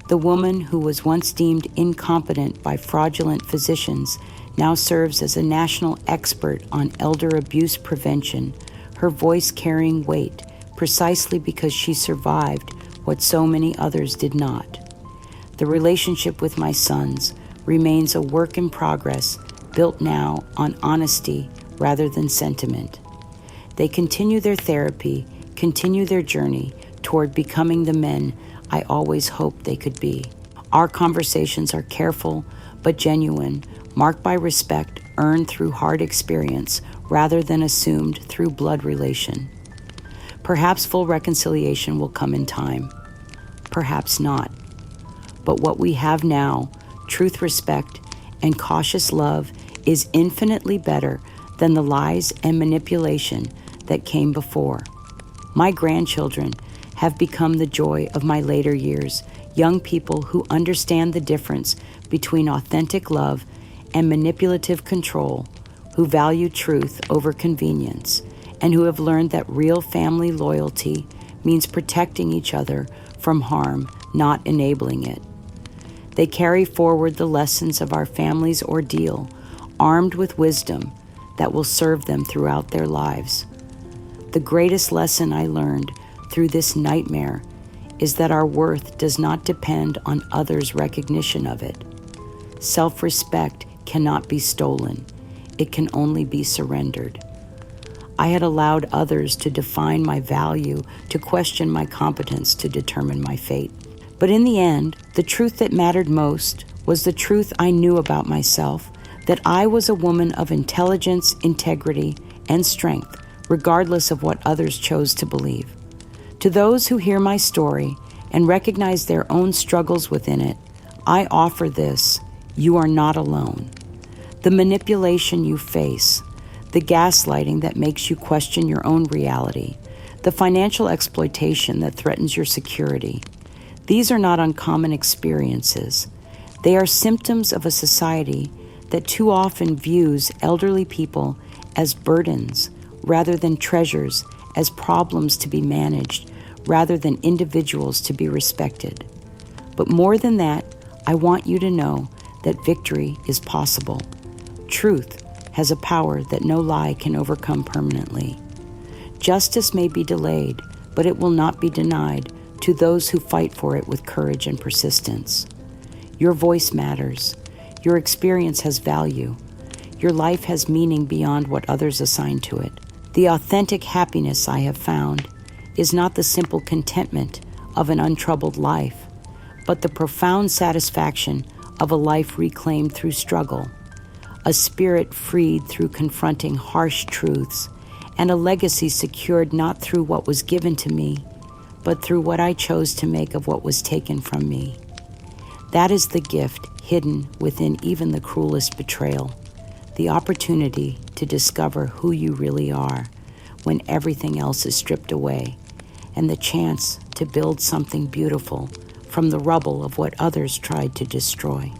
The woman who was once deemed incompetent by fraudulent physicians now serves as a national expert on elder abuse prevention, her voice carrying weight precisely because she survived what so many others did not. The relationship with my sons remains a work in progress, built now on honesty rather than sentiment. They continue their therapy, continue their journey toward becoming the men I always hoped they could be. Our conversations are careful but genuine, marked by respect earned through hard experience rather than assumed through blood relation. Perhaps full reconciliation will come in time. Perhaps not. But what we have now, truth, respect, and cautious love, is infinitely better than the lies and manipulation that came before. My grandchildren have become the joy of my later years, young people who understand the difference between authentic love and manipulative control, who value truth over convenience, and who have learned that real family loyalty means protecting each other from harm, not enabling it. They carry forward the lessons of our family's ordeal, armed with wisdom that will serve them throughout their lives. The greatest lesson I learned through this nightmare is that our worth does not depend on others' recognition of it. Self-respect cannot be stolen. It can only be surrendered. I had allowed others to define my value, to question my competence, to determine my fate. But in the end, the truth that mattered most was the truth I knew about myself, that I was a woman of intelligence, integrity, and strength, regardless of what others chose to believe. To those who hear my story and recognize their own struggles within it, I offer this: you are not alone. The manipulation you face, the gaslighting that makes you question your own reality, the financial exploitation that threatens your security, these are not uncommon experiences. They are symptoms of a society that too often views elderly people as burdens rather than treasures, as problems to be managed rather than individuals to be respected. But more than that, I want you to know that victory is possible. Truth has a power that no lie can overcome permanently. Justice may be delayed, but it will not be denied to those who fight for it with courage and persistence. Your voice matters. Your experience has value. Your life has meaning beyond what others assign to it. The authentic happiness I have found is not the simple contentment of an untroubled life, but the profound satisfaction of a life reclaimed through struggle, a spirit freed through confronting harsh truths, and a legacy secured not through what was given to me, but through what I chose to make of what was taken from me. That is the gift hidden within even the cruelest betrayal, the opportunity to discover who you really are when everything else is stripped away, and the chance to build something beautiful from the rubble of what others tried to destroy.